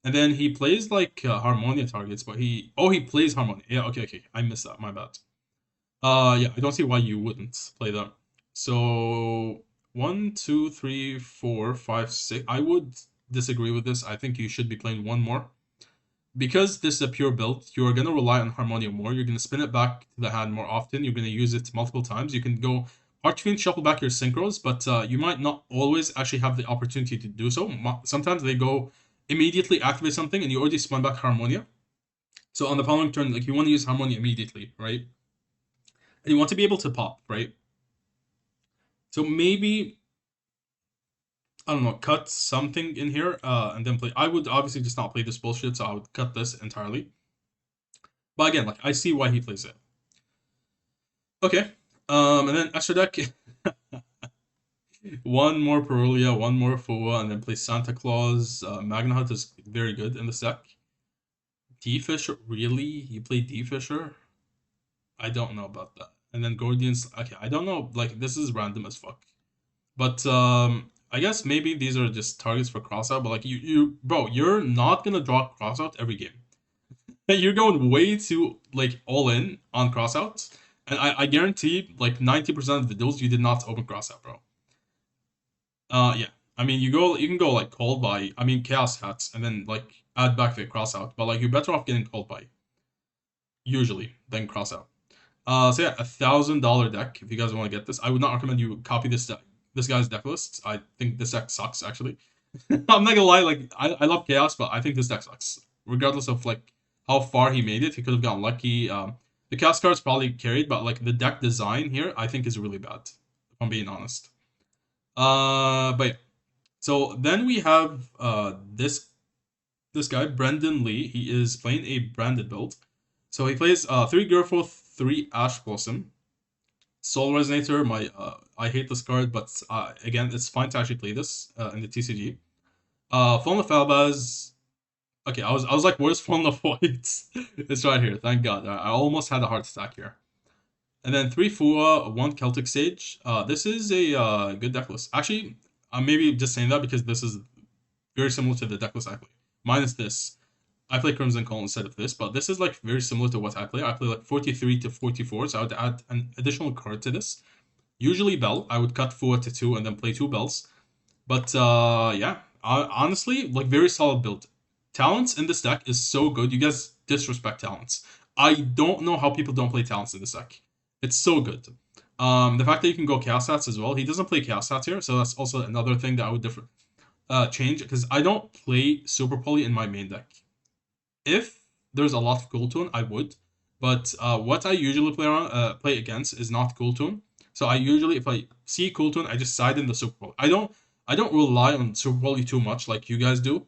And then he plays like Harmonia targets, but he plays Harmonia. Yeah, okay. I missed that, my bad. Yeah, I don't see why you wouldn't play that. So 1, 2, 3, 4, 5, 6. I would disagree with this. I think you should be playing one more. Because this is a pure build, you're going to rely on Harmonia more. You're going to spin it back to the hand more often. You're going to use it multiple times. You can go Archfiend, shuffle back your synchros, but you might not always actually have the opportunity to do so. Sometimes they go immediately activate something and you already spun back Harmonia. So on the following turn, like you want to use Harmonia immediately, right? And you want to be able to pop, right? So maybe I don't know, cut something in here, and then play. I would obviously just not play this bullshit, so I would cut this entirely. But again, like I see why he plays it. Okay. And then extra deck, one more Perulia, one more Fua, and then play Santa Claus. Magna Hut is very good in this deck. D Fisher, really? You play D Fisher? I don't know about that. And then Guardians, okay, I don't know. Like this is random as fuck. But I guess maybe these are just targets for crossout. But like bro, you're not gonna draw crossout every game. You're going way too like all in on crossouts, and I guarantee like 90% of the duels you did not open crossout, bro. Yeah. I mean, you can go like called by, I mean, chaos hats, and then like add back the crossout. But like you're better off getting called by usually than crossout. So yeah, $1,000 deck. If you guys want to get this, I would not recommend you copy this guy's deck list. I think this deck sucks actually. I'm not gonna lie, like I love chaos, but I think this deck sucks. Regardless of like how far he made it, he could have gotten lucky. The chaos cards probably carried, but like the deck design here, I think is really bad. If I'm being honest. But yeah. So then we have this guy Brendan Lee. He is playing a branded build. So he plays 3 Gurful, 3 Ash Blossom, Soul Resonator. I hate this card, but again, it's fine to actually play this in the TCG. Fallen of Albaz. Okay, I was like, where's Fallen of Void? It's right here. Thank God. I almost had a heart attack here. And then 3 Fua, 1 Celtic Sage. This is a good deck list. Actually, I'm maybe just saying that because this is very similar to the deck list I play. Minus this. I play Crimson Call instead of this, but this is like very similar to what I play. I play like 43 to 44, so I would add an additional card to this. Usually Bell. I would cut Fua to 2 and then play 2 Bells. But yeah, honestly, like very solid build. Talents in this deck is so good. You guys disrespect Talents. I don't know how people don't play Talents in this deck. It's so good. The fact that you can go Chaos Stats as well. He doesn't play Chaos Stats here, so that's also another thing that I would change, because I don't play Super Poly in my main deck. If there's a lot of Cool Tune, I would. But what I usually play against is not Cool Tune. So I usually, if I see Cool Tune, I just side in the Super Poly. I don't rely on Super Poly too much like you guys do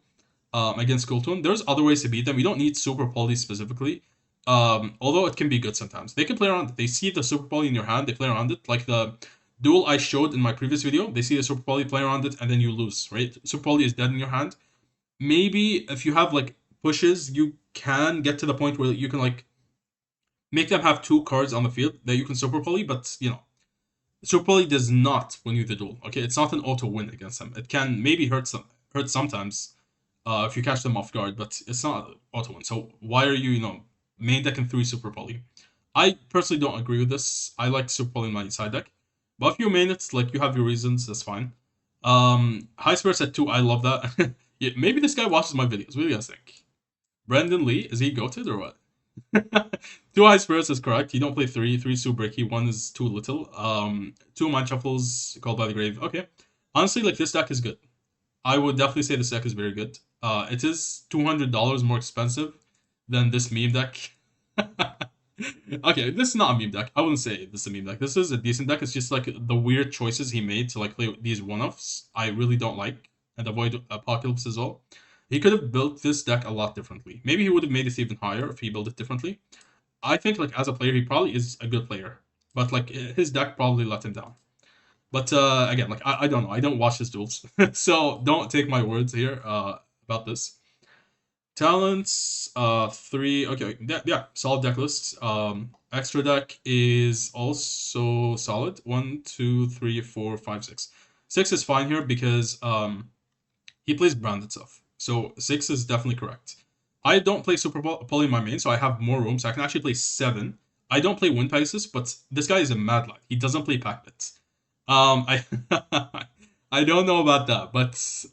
against Cool Tune. There's other ways to beat them. You don't need Super Poly specifically. Although it can be good sometimes. They can play around it. They see the Super Poly in your hand, they play around it. Like the duel I showed in my previous video, they see the Super Poly, play around it, and then you lose, right? Super Poly is dead in your hand. Maybe if you have like pushes, you can get to the point where you can like make them have 2 cards on the field that you can Super Poly, but you know, Super Poly does not win you the duel. Okay, it's not an auto win against them. It can maybe hurt sometimes if you catch them off guard, but it's not auto win. So why are you main deck and 3 Super Poly? I personally don't agree with this. I like Super Poly in my side deck, but if you main it, like you have your reasons, that's fine. High Spirits at 2, I love that. Yeah, maybe this guy watches my videos. What do you guys think? Brendan Lee, is he goated or what? 2 High Spirits is correct. You don't play 3. 3 is too bricky. 1 is too little. 2 Mind Shuffles, Called by the Grave. Okay. Honestly, like this deck is good. I would definitely say this deck is very good. It is $200 more expensive than this meme deck. Okay, this is not a meme deck. I wouldn't say this is a meme deck. This is a decent deck. It's just like the weird choices he made to like play these one-offs. I really don't like, and avoid Apocalypse as well. He could have built this deck a lot differently. Maybe he would have made it even higher if he built it differently. I think like as a player, he probably is a good player, but like his deck probably let him down. But again, like I don't know. I don't watch his duels, so don't take my words here about this. Talents, 3. Okay, yeah, solid deck list. Extra deck is also solid. 1, 2, 3, 4, 5, 6. 6 is fine here because he plays branded stuff. So 6 is definitely correct. I don't play Super Poly in my main, so I have more room, so I can actually play 7. I don't play Wind Pegasus, but this guy is a mad lad. He doesn't play Pack Pits. I I don't know about that, but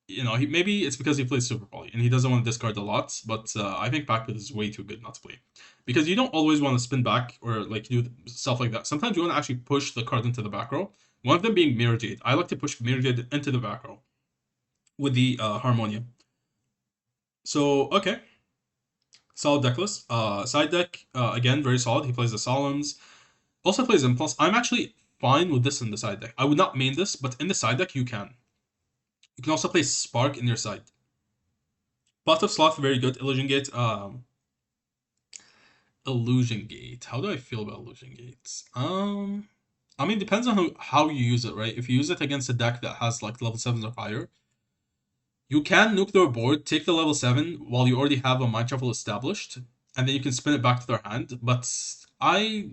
maybe it's because he plays Super Poly and he doesn't want to discard a lot. But I think Pack Pit is way too good not to play, because you don't always want to spin back or like do stuff like that. Sometimes you want to actually push the card into the back row. One of them being Mirror Jade. I like to push Mirror Jade into the back row with the Harmonium. So okay, solid deck list. Side deck again very solid. He plays the Solemns. Also plays Impulse. I'm actually fine with this in the side deck. I would not main this, but in the side deck you can. You can also play Spark in your side. Pot of Sloth, very good. Illusion Gate, Illusion Gate. How do I feel about Illusion Gates? I mean, depends on how you use it, right? If you use it against a deck that has like level 7s or higher, you can nuke their board, take the level 7 while you already have a mind shuffle established, and then you can spin it back to their hand. But I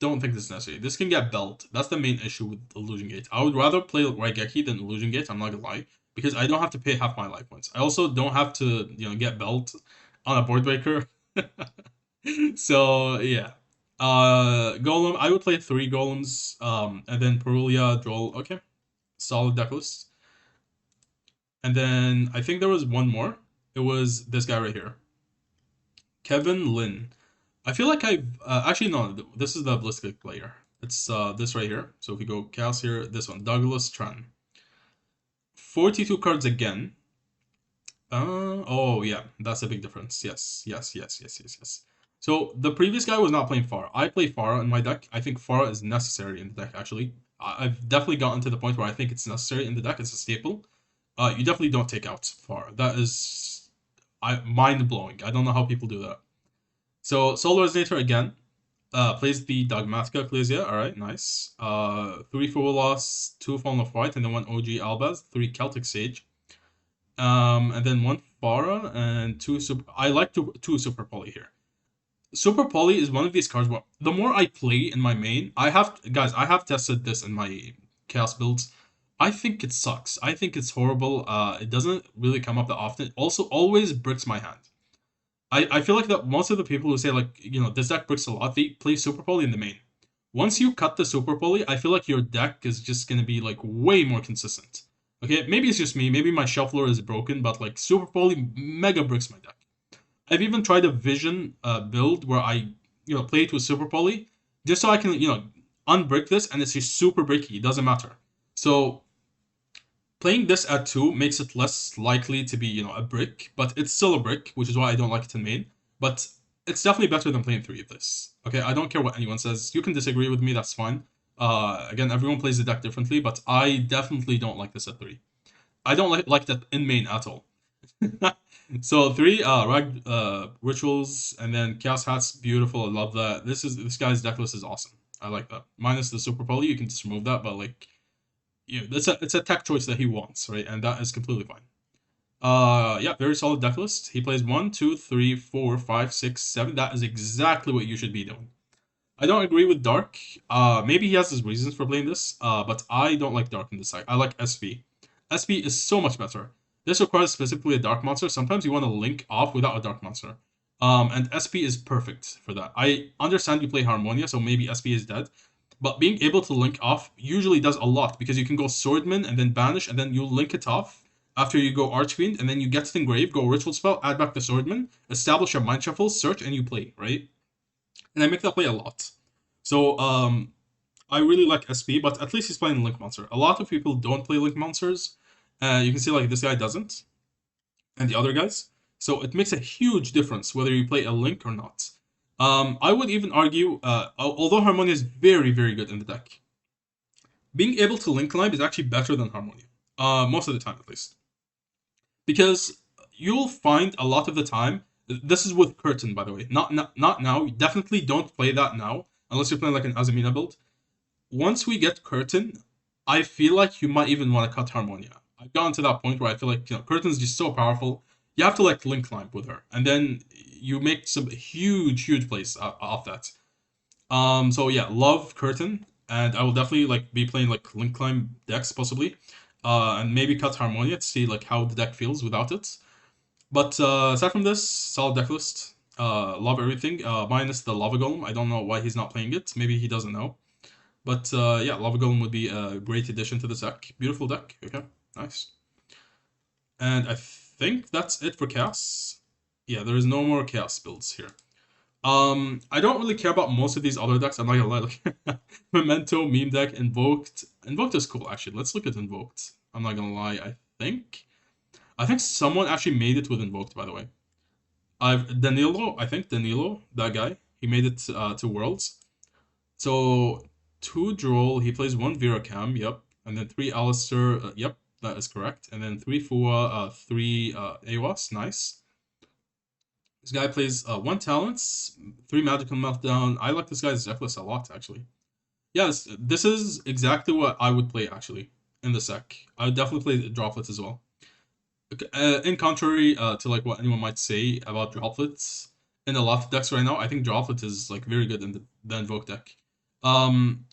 don't think this is necessary. This can get belt. That's the main issue with Illusion Gate. I would rather play Raigeki than Illusion Gate, I'm not gonna lie, because I don't have to pay half my life points. I also don't have to, get belt on a board breaker. So yeah. Golem, I would play 3 golems, and then Perulia, Droll, okay. Solid deck list. And then I think there was one more. It was this guy right here. Kevin Lin. I feel like I've actually no. This is the Blitzkrieg player. It's this right here. So if we go Chaos here, this one, Douglas Tran. 42 cards again. Oh yeah, that's a big difference. Yes, yes, yes, yes, yes, yes. So the previous guy was not playing Pharah. I play Pharah in my deck. I think Pharah is necessary in the deck. Actually, I've definitely gotten to the point where I think it's necessary in the deck. It's a staple. You definitely don't take out Pharah. That is mind blowing. I don't know how people do that. So Soul Resonator again. Plays the Dogmatica Ecclesia. Alright, nice. 3 Full Loss, 2 Fallen of White, and then 1 OG Albaz, 3 Celtic Sage. And then 1 Farah, and 2 Super... I like two Super Poly here. Super Poly is one of these cards where the more I play in my main, I have tested this in my Chaos builds. I think it sucks. I think it's horrible. It doesn't really come up that often. It also always bricks my hand. I feel like that most of the people who say like, this deck bricks a lot, they play Super Poly in the main. Once you cut the Super Poly, I feel like your deck is just gonna be like way more consistent. Okay, maybe it's just me, maybe my shuffler is broken, but like Super Poly mega bricks my deck. I've even tried a Vision build where I, play it with Super Poly, just so I can, unbrick this, and it's just super bricky, it doesn't matter. So playing this at 2 makes it less likely to be, a brick, but it's still a brick, which is why I don't like it in main. But it's definitely better than playing 3 of this. Okay, I don't care what anyone says. You can disagree with me, that's fine. Again, everyone plays the deck differently, but I definitely don't like this at 3. I don't like that in main at all. So 3 rituals, and then Chaos Hats, beautiful. I love that. This guy's deck list is awesome. I like that. Minus the Super Poly, you can just remove that, but like, it's a tech choice that he wants, right? And that is completely fine. Yeah, very solid deck list. He plays 1, 2, 3, 4, 5, 6, 7. That is exactly what you should be doing. I don't agree with Dark. Maybe he has his reasons for playing this. But I don't like Dark in this side. I like SV. SV is so much better. This requires specifically a Dark monster. Sometimes you want to link off without a Dark monster. And SP is perfect for that. I understand you play Harmonia, so maybe SP is dead. But being able to link off usually does a lot, because you can go Swordman and then Banish, and then you link it off after you go Archfiend, and then you get to Engrave, go Ritual Spell, add back the Swordman, establish a Mind Shuffle, search, and you play, right? And I make that play a lot. So, I really like SP, but at least he's playing Link Monster. A lot of people don't play Link Monsters. You can see, like, this guy doesn't, and the other guys. So it makes a huge difference whether you play a Link or not. I would even argue, although Harmonia is very, very good in the deck, being able to link climb is actually better than Harmonia. Most of the time, at least. Because you'll find a lot of the time, this is with Curtain, by the way, not now. Definitely don't play that now, unless you're playing like an Azamina build. Once we get Curtain, I feel like you might even want to cut Harmonia. I've gotten to that point where I feel like, Curtain's just so powerful. You have to like link climb with her, and then you make some huge plays off that. So yeah, love Curtain, and I will definitely like be playing like link climb decks possibly, and maybe cut Harmonia to see like how the deck feels without it. But aside from this, solid deck list. Love everything, minus the Lava Golem. I don't know why he's not playing it. Maybe he doesn't know. But yeah, Lava Golem would be a great addition to this deck. Beautiful deck. Okay, nice. And I think that's it for Chaos. Yeah, there is no more Chaos builds here. I don't really care about most of these other decks. I'm not gonna lie. Like Memento, Meme Deck, Invoked. Invoked is cool, actually. Let's look at Invoked. I'm not gonna lie. I think someone actually made it with Invoked, by the way. Danilo, that guy, he made it to Worlds. So 2 Droll, he plays 1 Viracam, yep, and then 3 Alistair, yep. That is correct. And then 3 Fua, 3 AWAS. Nice. This guy plays 1 Talents, 3 Magical Meltdown. I like this guy's deck list a lot, actually. Yes, this is exactly what I would play, actually, in the sec. I would definitely play Droplets as well. In contrary to like what anyone might say about Droplets in a lot of decks right now, I think Droplet is like very good in the Invoke deck. Um,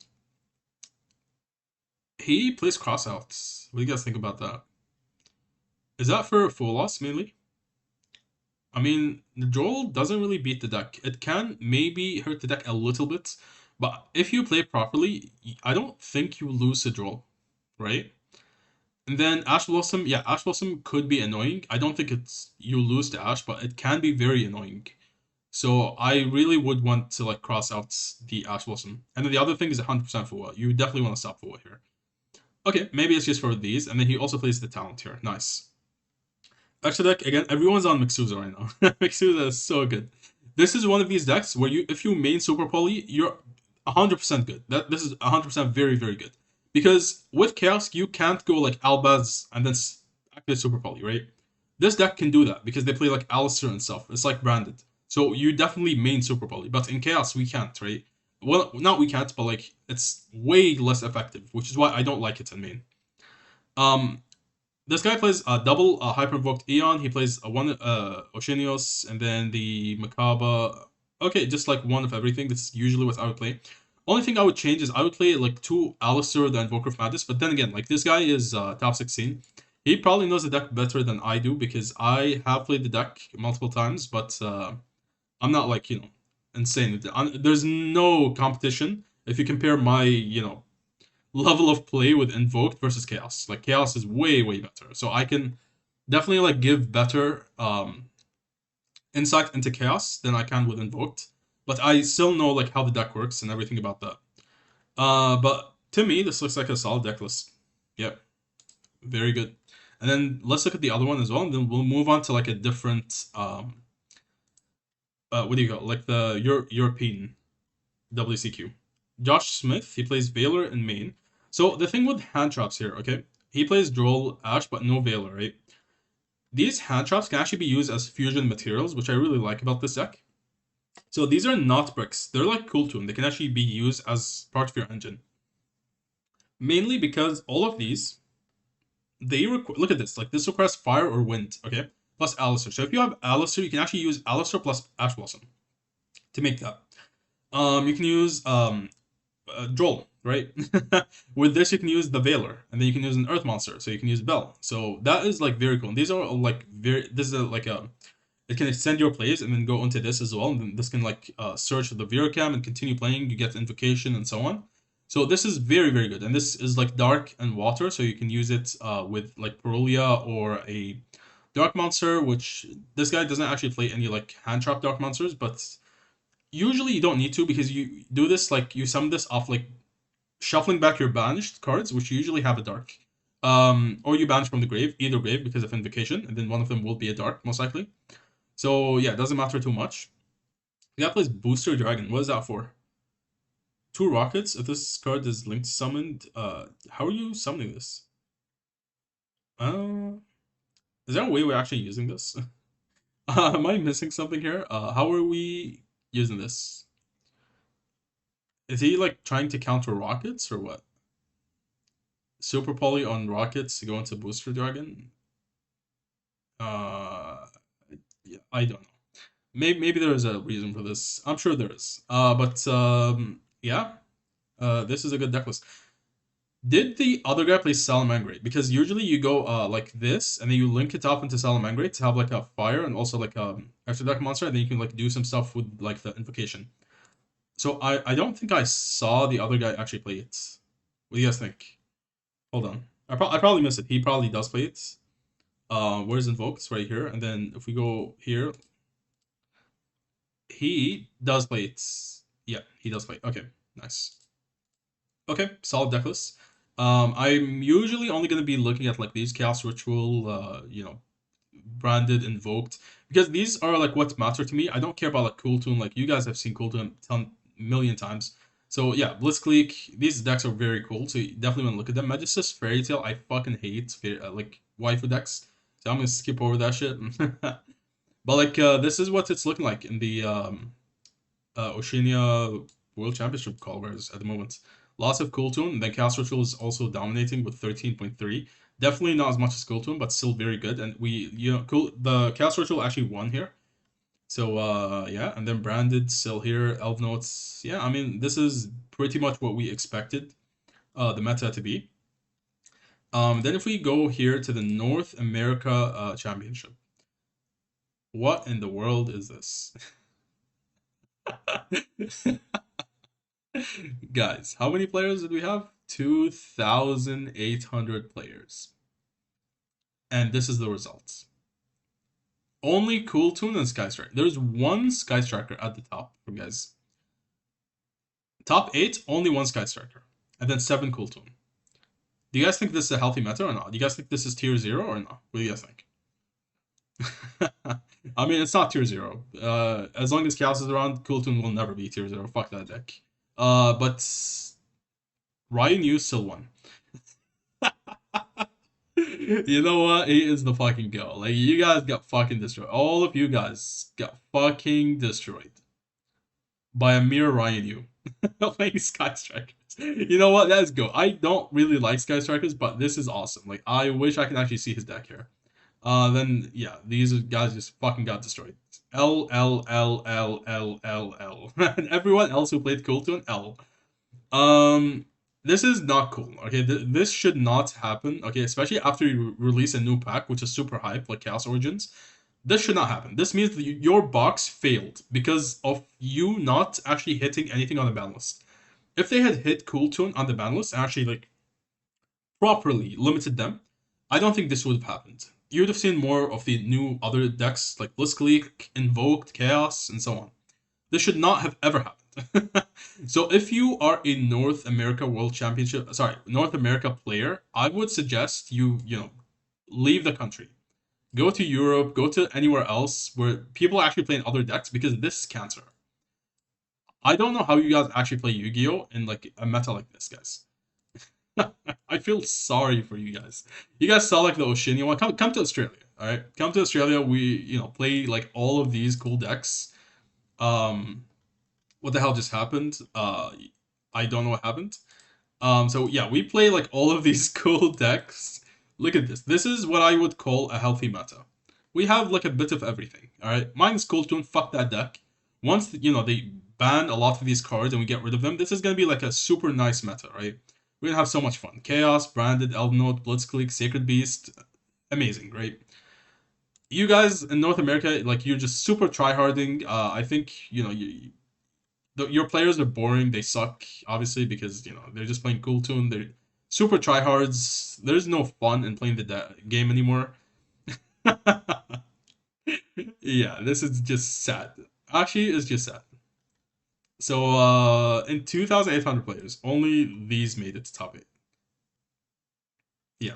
he plays Crossouts. What do you guys think about that? Is that for full loss mainly? I mean, the Joel doesn't really beat the deck. It can maybe hurt the deck a little bit, but if you play properly, I don't think you lose to Joel, right? And then Ash Blossom, yeah, Ash Blossom could be annoying. I don't think it's you lose to Ash, but it can be very annoying. So I really would want to like cross out the Ash Blossom. And then the other thing is 100% Fua. You definitely want to stop Fua here. Okay, maybe it's just for these. And then he also plays the talent here. Nice. Extra deck, again, everyone's on Mixuza right now. Mixuza is so good. This is one of these decks where you, if you main Super Poly, you're 100% good. This is 100% very, very good. Because with Chaos, you can't go like Albaz and then activate Super Poly, right? This deck can do that because they play like Alistair and stuff. It's like branded. So you definitely main Super Poly. But in Chaos, we can't, right? Well, not we can't, but like it's way less effective, which is why I don't like it in main. Um, this guy plays a double Hyper Invoked Eon. He plays a one Oceanios and then the Macabre. Okay, just like one of everything. This is usually what I would play. Only thing I would change is I would play like 2 Alistair, the Invoker of Madness. But then again, like this guy is top 16. He probably knows the deck better than I do because I have played the deck multiple times, but I'm not like, insane. There's no competition if you compare my, level of play with Invoked versus Chaos. Like Chaos is way, way better. So I can definitely like give better insight into Chaos than I can with Invoked. But I still know like how the deck works and everything about that. But to me, this looks like a solid deck list. Yep, very good. And then let's look at the other one as well, and then we'll move on to like a different what do you call like the European WCQ. Josh Smith, he plays Veiler in main. So the thing with hand traps here, okay? He plays Droll Ash, but no Veiler, right? These hand traps can actually be used as fusion materials, which I really like about this deck. So these are not bricks. They're like cool tune. They can actually be used as part of your engine. Mainly because all of these, look at this. Like this requires fire or wind, okay? Plus Alistair. So if you have Alistair, you can actually use Alistair plus Ash Blossom to make that. You can use Droll, right? With this, you can use the Veiler, and then you can use an Earth Monster, so you can use Bell. So that is like very cool. And these are like this is like a, it can extend your plays and then go into this as well. And then this can like search the Viracam and continue playing. You get Invocation and so on. So this is very, very good. And this is like dark and water, so you can use it with like Perulia or a Dark Monster, which this guy doesn't actually play any like hand trap Dark Monsters, but usually you don't need to because you do this like you sum this off like shuffling back your banished cards, which usually have a dark. Or you banish from the grave, either grave because of invocation, and then one of them will be a dark, most likely. So yeah, it doesn't matter too much. The guy plays Booster Dragon. What is that for? 2 rockets. If this card is linked summoned, how are you summoning this? Uh, is there a way we're actually using this? Am I missing something here? How are we using this? Is he like trying to counter rockets or what? Super Poly on rockets to go into Booster Dragon? Uh, yeah, I don't know. Maybe there is a reason for this. I'm sure there is. But yeah. This is a good deck list. Did the other guy play Salamangreat? Because usually you go like this, and then you link it up into Salamangreat to have like a fire and also like extra deck monster, and then you can like do some stuff with like the invocation. So I don't think I saw the other guy actually play it. What do you guys think? Hold on. I probably missed it. He probably does play it. Where's Invoked? It's right here. And then if we go here, he does play it. Yeah, he does play. Okay, nice. Okay, solid deck list. I'm usually only gonna be looking at like these Chaos Ritual, branded Invoked, because these are like what matter to me. I don't care about like Cool Tune. Like you guys have seen Cool Tune a million times. So yeah, Blitzkrieg, these decks are very cool, so you definitely want to look at them. Magic's Fairy Tail, I fucking hate like waifu decks, so I'm gonna skip over that shit. But like, this is what it's looking like in the Oceania World Championship qualifiers at the moment. Lots of Cool Tune. Then Chaos Ritual is also dominating with 13.3. Definitely not as much as Cool Tune, but still very good. And the Chaos Ritual actually won here. So yeah, and then Branded still here, Elf Notes. Yeah, I mean this is pretty much what we expected the meta to be. Then if we go here to the North America Championship, what in the world is this? Guys, how many players did we have? 2,800 players. And this is the results. Only Cool Tune and Sky Striker. There's one Sky Striker at the top, from guys. Top 8, only one Sky Striker. And then 7 Cool Tune. Do you guys think this is a healthy meta or not? Do you guys think this is tier 0 or not? What do you guys think? I mean, it's not tier 0. As long as Chaos is around, Cool Tune will never be tier 0. Fuck that deck. But Ryan Yu still won. You know what? He is the fucking go. Like, you guys got fucking destroyed. All of you guys got fucking destroyed by a mere Ryan Yu. Playing Sky Strikers. You know what? Let's go. I don't really like Sky Strikers, but this is awesome. Like, I wish I could actually see his deck here. Then yeah, these guys just fucking got destroyed. L L L L L L L. And everyone else who played Cool Tune L. This is not cool. Okay, this should not happen. Okay, especially after you release a new pack, which is super hype, like Chaos Origins. This should not happen. This means that your box failed because of you not actually hitting anything on the ban list. If they had hit Cool Tune on the ban list and actually like properly limited them, I don't think this would have happened. You would have seen more of the new other decks like Blitzkrieg, Invoked, Chaos, and so on. This should not have ever happened. So if you are a North America World Championship, sorry, North America player, I would suggest you leave the country. Go to Europe, go to anywhere else where people are actually playing other decks because this is cancer. I don't know how you guys actually play Yu-Gi-Oh! In like a meta like this, guys. I feel sorry for you guys. You guys saw like the Oceania one. Come to Australia, all right? Come to Australia. We play like all of these cool decks. What the hell just happened? I don't know what happened. So yeah, we play like all of these cool decks. Look at this. This is what I would call a healthy meta. We have like a bit of everything. All right, mine is Cool Tune. Fuck that deck. Once they ban a lot of these cards and we get rid of them, this is gonna be like a super nice meta, right? We're gonna have so much fun. Chaos, Branded, Elvenode, Blitzkrieg, Sacred Beast, amazing, right? You guys in North America, like you're just super tryharding. I think your players are boring. They suck, obviously, because they're just playing Cool Tune. They're super tryhards. There's no fun in playing the game anymore. Yeah, this is just sad. Actually, it's just sad. So, in 2,800 players, only these made it to top 8. Yeah.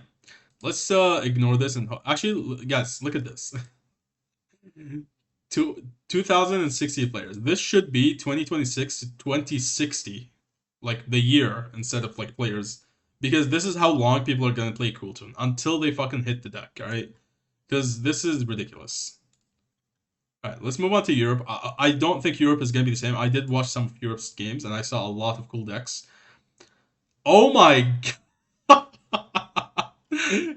Let's ignore this and actually, guys, look at this. 2,060 players. This should be 2026 to 2060, like the year instead of like players, because this is how long people are gonna play Cool Tune until they fucking hit the deck. All right, because this is ridiculous. All right, let's move on to Europe. I don't think Europe is gonna be the same. I did watch some of Europe's games and I saw a lot of cool decks. Oh my god.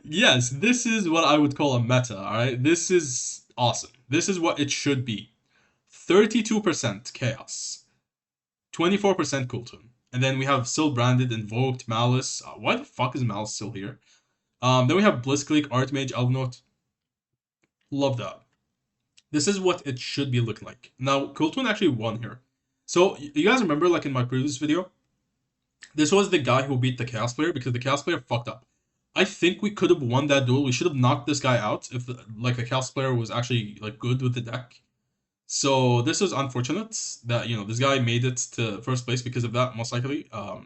Yes, this is what I would call a meta, alright? This is awesome. This is what it should be. 32% Chaos, 24% Cool Tune. And then we have still Branded, Invoked, Malice. Why the fuck is Malice still here? Then we have Blitzkrieg, Archmage, Elvenode. Love that. This is what it should be looking like. Now, Cool Tune actually won here. So, you guys remember, like in my previous video, this was the guy who beat the Chaos player because the Chaos player fucked up. I think we could have won that duel. We should have knocked this guy out if the Chaos player was actually like good with the deck. So this is unfortunate that this guy made it to first place because of that, most likely. But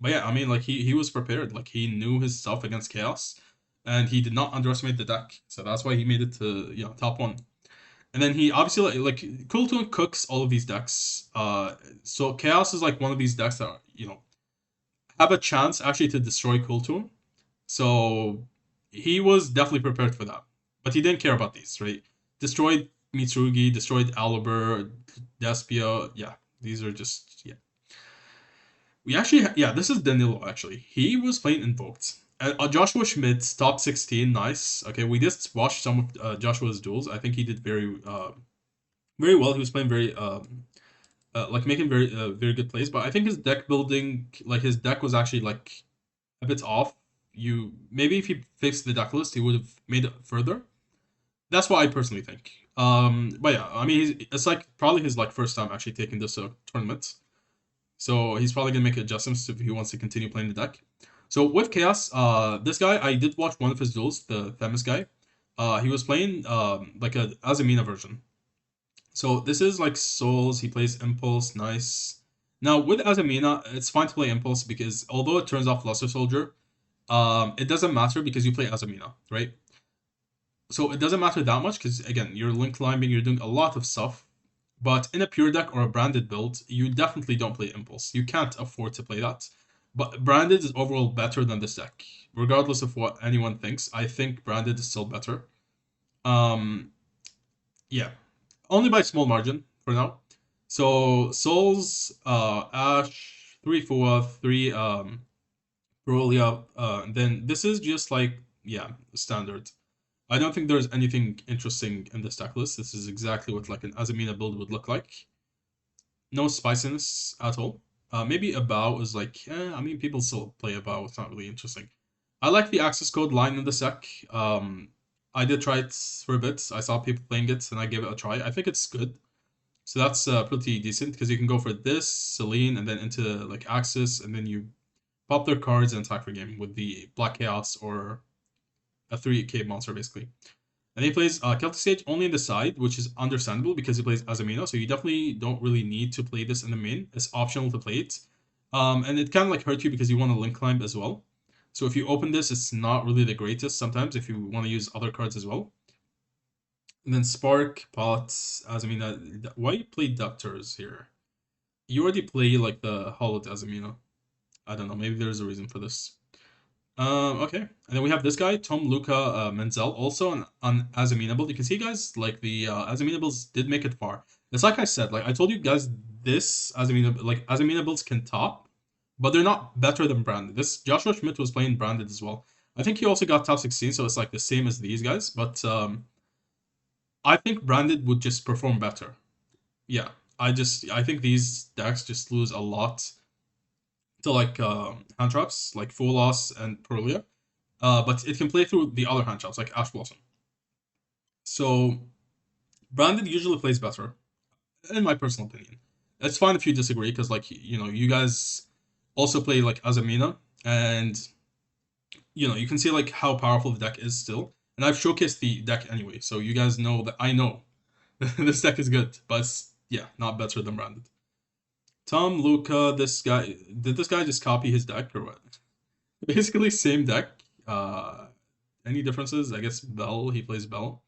yeah, I mean like he was prepared. Like he knew his stuff against Chaos, and he did not underestimate the deck. So that's why he made it to top 1. And then he obviously Kultun cooks all of these decks. So Chaos is like one of these decks that have a chance actually to destroy Kultun. So he was definitely prepared for that, but he didn't care about these, right? Destroyed Mitsurugi, destroyed Aliber, Despia. Yeah, these are just yeah. We actually yeah, this is Danilo actually. He was playing Invoked. Joshua Schmidt's top 16, nice. Okay, we just watched some of Joshua's duels. I think he did very well. He was playing very like making very good plays. But I think his deck building, like his deck was actually like a bit off. You maybe if he fixed the deck list, he would have made it further. That's what I personally think. But yeah, I mean, it's like probably his like first time actually taking this tournament, so he's probably gonna make adjustments if he wants to continue playing the deck. So with Chaos, this guy I did watch one of his duels, the famous guy. He was playing like a Azamina version. So this is like Souls. He plays Impulse, nice. Now with Azamina, it's fine to play Impulse because although it turns off Luster Soldier, it doesn't matter because you play Azamina, right? So it doesn't matter that much because again, you're link climbing, you're doing a lot of stuff. But in a pure deck or a branded build, you definitely don't play Impulse. You can't afford to play that. But branded is overall better than this deck, regardless of what anyone thinks. I think branded is still better. Um, yeah, only by small margin for now. So Souls, Ash, 3 Fua, 3 Brolia. Then this is just like yeah, standard. I don't think there's anything interesting in this deck list. This is exactly what like an Azamina build would look like. No spiciness at all. Maybe a bow is like, I mean, people still play a bow. It's not really interesting. I like the access code line in the deck. I did try it for a bit. I saw people playing it, and I gave it a try. I think it's good. So that's pretty decent because you can go for this, Celine, and then into like Axis, and then you pop their cards and attack for game with the Black Chaos or a 3K monster basically. And he plays Celtic Sage only in the side, which is understandable because he plays Azamino, so you definitely don't really need to play this in the main. It's optional to play it. And it can like hurt you because you want to link climb as well. So if you open this, it's not really the greatest sometimes if you want to use other cards as well. And then Spark, Pot, Azamina. Why you play Doctors here? You already play like the Hollowed Azamina. I don't know, maybe there's a reason for this. Okay. And then we have this guy, Tom Luca Menzel, also on Azaminables. You can see, guys, like the Azaminables did make it far. It's like I said, like I told you guys, this Azaminables can top, but they're not better than Branded. This Joshua Schmidt was playing Branded as well. I think he also got top 16, so it's like the same as these guys, but I think Branded would just perform better. Yeah, I think these decks just lose a lot to like hand traps, like Full Loss and Pearlia. But it can play through the other hand traps, like Ash Blossom. So Branded usually plays better, in my personal opinion. It's fine if you disagree, because like you guys also play like Azamina, and you can see like how powerful the deck is still. And I've showcased the deck anyway, so you guys know that I know this deck is good, but it's, yeah, not better than Branded. Tom Luca, this guy did this guy just copy his deck or what? Basically same deck. Any differences? I guess Bell. He plays Bell.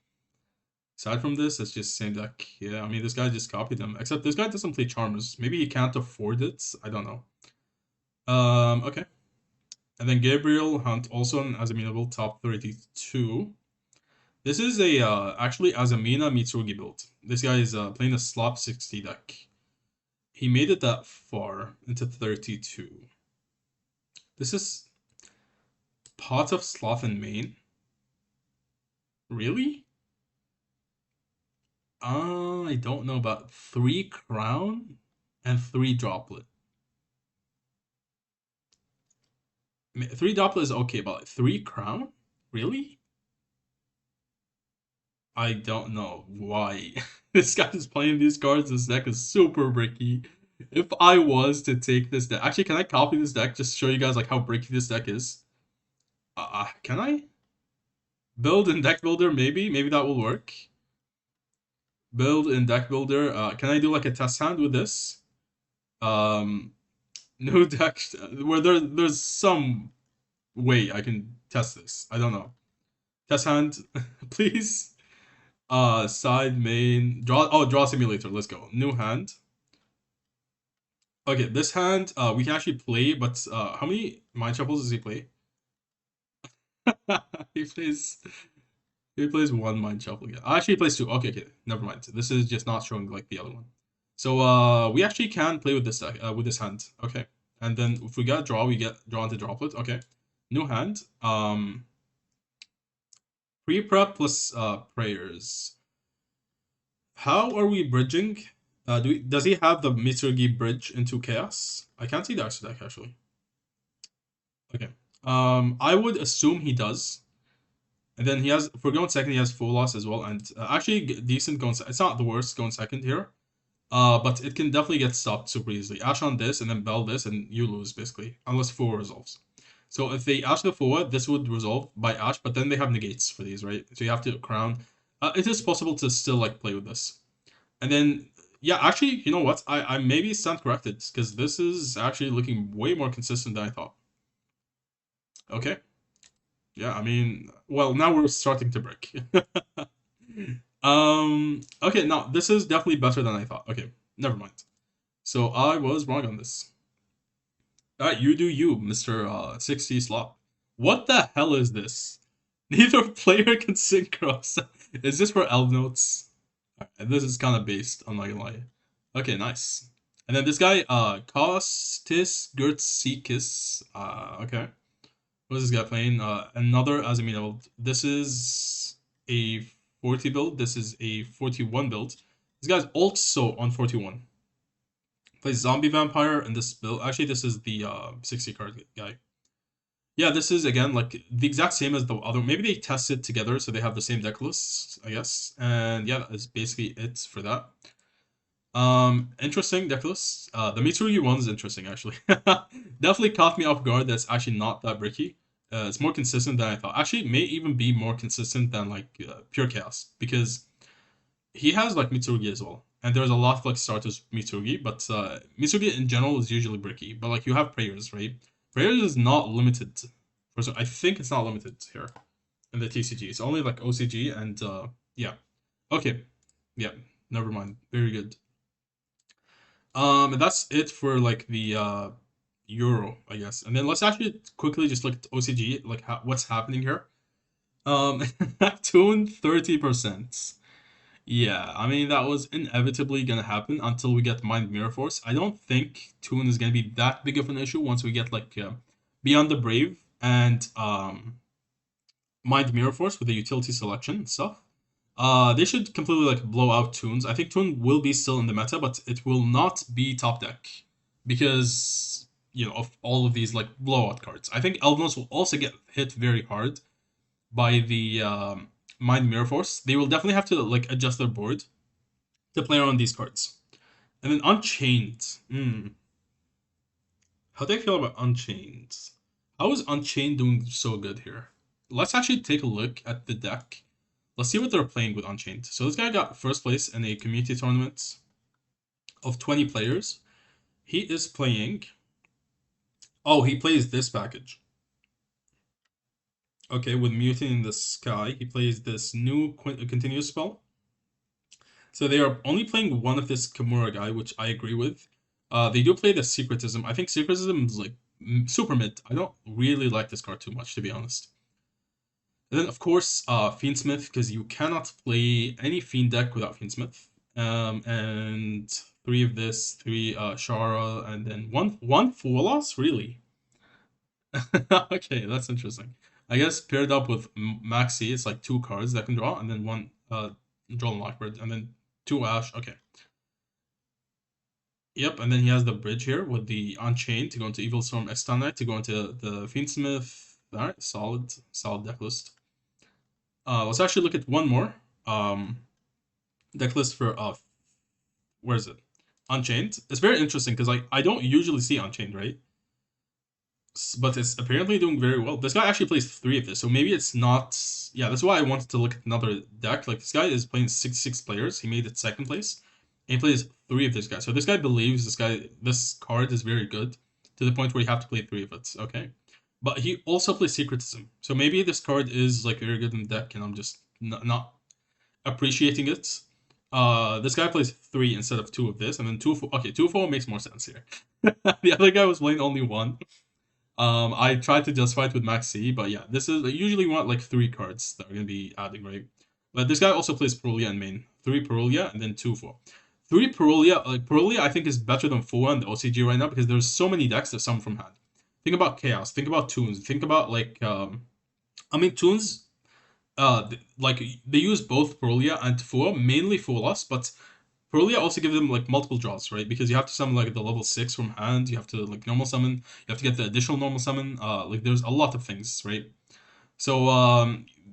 Aside from this, it's just same deck. Yeah, I mean this guy just copied him. Except this guy doesn't play Charmers. Maybe he can't afford it. I don't know. Okay. And then Gabriel Hunt also as amenable top 32. This is a actually Azamina Mitsurugi build. This guy is playing a slop 60 deck. He made it that far into 32. This is Pot of Sloth in main. Really? I don't know about 3 crown and 3 droplet. 3 droplet is okay, but like 3 crown? Really? I don't know why. This guy is playing these cards. This deck is super bricky. If I was to take this deck, actually, can I copy this deck just to show you guys like how bricky this deck is? Can I build in deck builder? Maybe that will work. Build in deck builder. Can I do like a test hand with this? Um, no deck where there's some way I can test this. I don't know. Test hand, please. Side main draw. Oh, draw simulator. Let's go. New hand. Okay, this hand we can actually play, but how many mind shuffles does he play? he plays he plays one mind shuffle. Yeah, actually he plays two. Okay, okay, never mind. This is just not showing like the other one. So we actually can play with this hand. Okay, and then if we get draw, we get draw into droplet. Okay, new hand. Pre prep plus prayers. How are we bridging? Does he have the Mitsurugi bridge into chaos? I can't see the extra deck actually. Okay. I would assume he does. And then he has, for going second, he has full loss as well, and actually decent going. It's not the worst going second here, but it can definitely get stopped super easily. Ash on this, and then Bell this, and you lose basically, unless four resolves. So if they Ash the four, this would resolve by Ash, but then they have negates for these, right? So you have to crown. It is possible to still like play with this, and then yeah, actually, you know what? I maybe stand corrected because this is actually looking way more consistent than I thought. Okay. Yeah, I mean, well, now we're starting to break. Okay, now this is definitely better than I thought. Okay, never mind. So I was wrong on this. You do you, Mr. 60 slot. What the hell is this? Neither player can synchro. Is this for Elf Notes? This is kind of based, I'm not gonna lie. Okay, nice. And then this guy, Kostis Gertsikis. Okay. What is this guy playing? Another Azamina build. This is a 40 build. This is a 41 build. This guy's also on 41. Plays Zombie Vampire in this build. Actually, this is the 60 card guy. Yeah, this is again like the exact same as the other. Maybe they tested together so they have the same deck lists, I guess. And yeah, that's basically it for that. Interesting deck list. The Mitsurugi one is interesting actually. Definitely caught me off guard. That's actually not that bricky. It's more consistent than I thought. Actually, it may even be more consistent than like pure chaos because he has like Mitsurugi as well, and there's a lot of like starters Mitsurugi, but Mitsurugi in general is usually bricky. But like you have prayers, right? Prayers is not limited. I think it's not limited here in the TCG. It's only like OCG and yeah. Okay, yeah. Never mind. Very good. And that's it for like the Euro, I guess. And then let's actually quickly just look at OCG, like what's happening here. Tune 30%. Yeah, I mean that was inevitably gonna happen until we get Mind Mirror Force. I don't think Tune is gonna be that big of an issue once we get like Beyond the Brave and Mind Mirror Force with the utility selection and stuff. They should completely like blow out Tunes. I think Tune will be still in the meta, but it will not be top deck because you know of all of these like blowout cards. I think Elvenos will also get hit very hard by the Mind Mirror Force. They will definitely have to like adjust their board to play around these cards. And then Unchained. How do I feel about Unchained? How is Unchained doing so good here? Let's actually take a look at the deck. Let's see what they're playing with Unchained. So this guy got first place in a community tournament of 20 players. He is playing... Oh, he plays this package. Okay, with Muting in the Sky, he plays this new continuous spell. So they are only playing one of this Kimura guy, which I agree with. They do play the Secretism. I think Secretism is like super mid. I don't really like this card too much, to be honest. And then, of course, Fiendsmith, because you cannot play any Fiend deck without Fiendsmith. And three of this, three Shara, and then one Full Loss? Really? Okay, that's interesting. I guess paired up with Maxi, it's like two cards that can draw, and then one draw Lockbird, and then two Ash. Okay. Yep, and then he has the bridge here with the Unchained to go into Evil Storm Extend Knight to go into the Fiendsmith. Alright, solid deck list. Let's actually look at one more deck list for where is it? Unchained. It's very interesting because I don't usually see Unchained, right? But it's apparently doing very well. This guy actually plays three of this, so maybe it's not. Yeah, that's why I wanted to look at another deck. Like this guy is playing six players. He made it second place, and he plays three of this guy. So this guy believes this card is very good to the point where you have to play three of it. Okay, but he also plays Secretism, so maybe this card is like very good in the deck, and I'm just not appreciating it. This guy plays 3 instead of 2 of this, and then 2-4. Okay, 2-4 makes more sense here. The other guy was playing only 1. I tried to justify it with Max C, but yeah, this is usually you want like 3 cards that are gonna be adding, right? But this guy also plays Perulia in main. 3 Perulia and then 2-4. 3 Perulia, like Perulia, I think is better than 4 in the OCG right now because there's so many decks that summon from hand. Think about Chaos. Think about Toons. Think about like I mean Toons. Like they use both Perulia and 4 mainly for us, but Perulia also gives them like multiple draws, right? Because you have to summon like the level 6 from hand, you have to like normal summon, you have to get the additional normal summon. Like there's a lot of things, right? So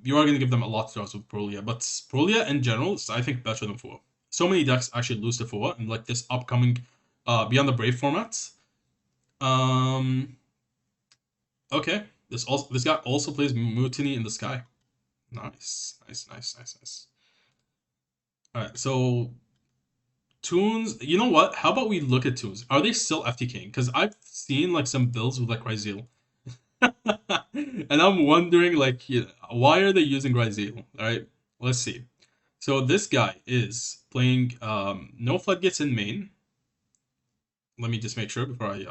you are gonna give them a lot of draws with Perulia, but Perulia in general is I think better than 4. So many decks actually lose to 4 in like this upcoming Beyond the Brave format. Um okay. This guy also plays Mutiny in the Sky. Nice. Alright, so Toons, you know what? How about we look at Toons? Are they still FTKing? Because I've seen like some builds with like Ryzeal. And I'm wondering like why are they using Ryzeal? Alright, let's see. So this guy is playing no floodgates in main. Let me just make sure before I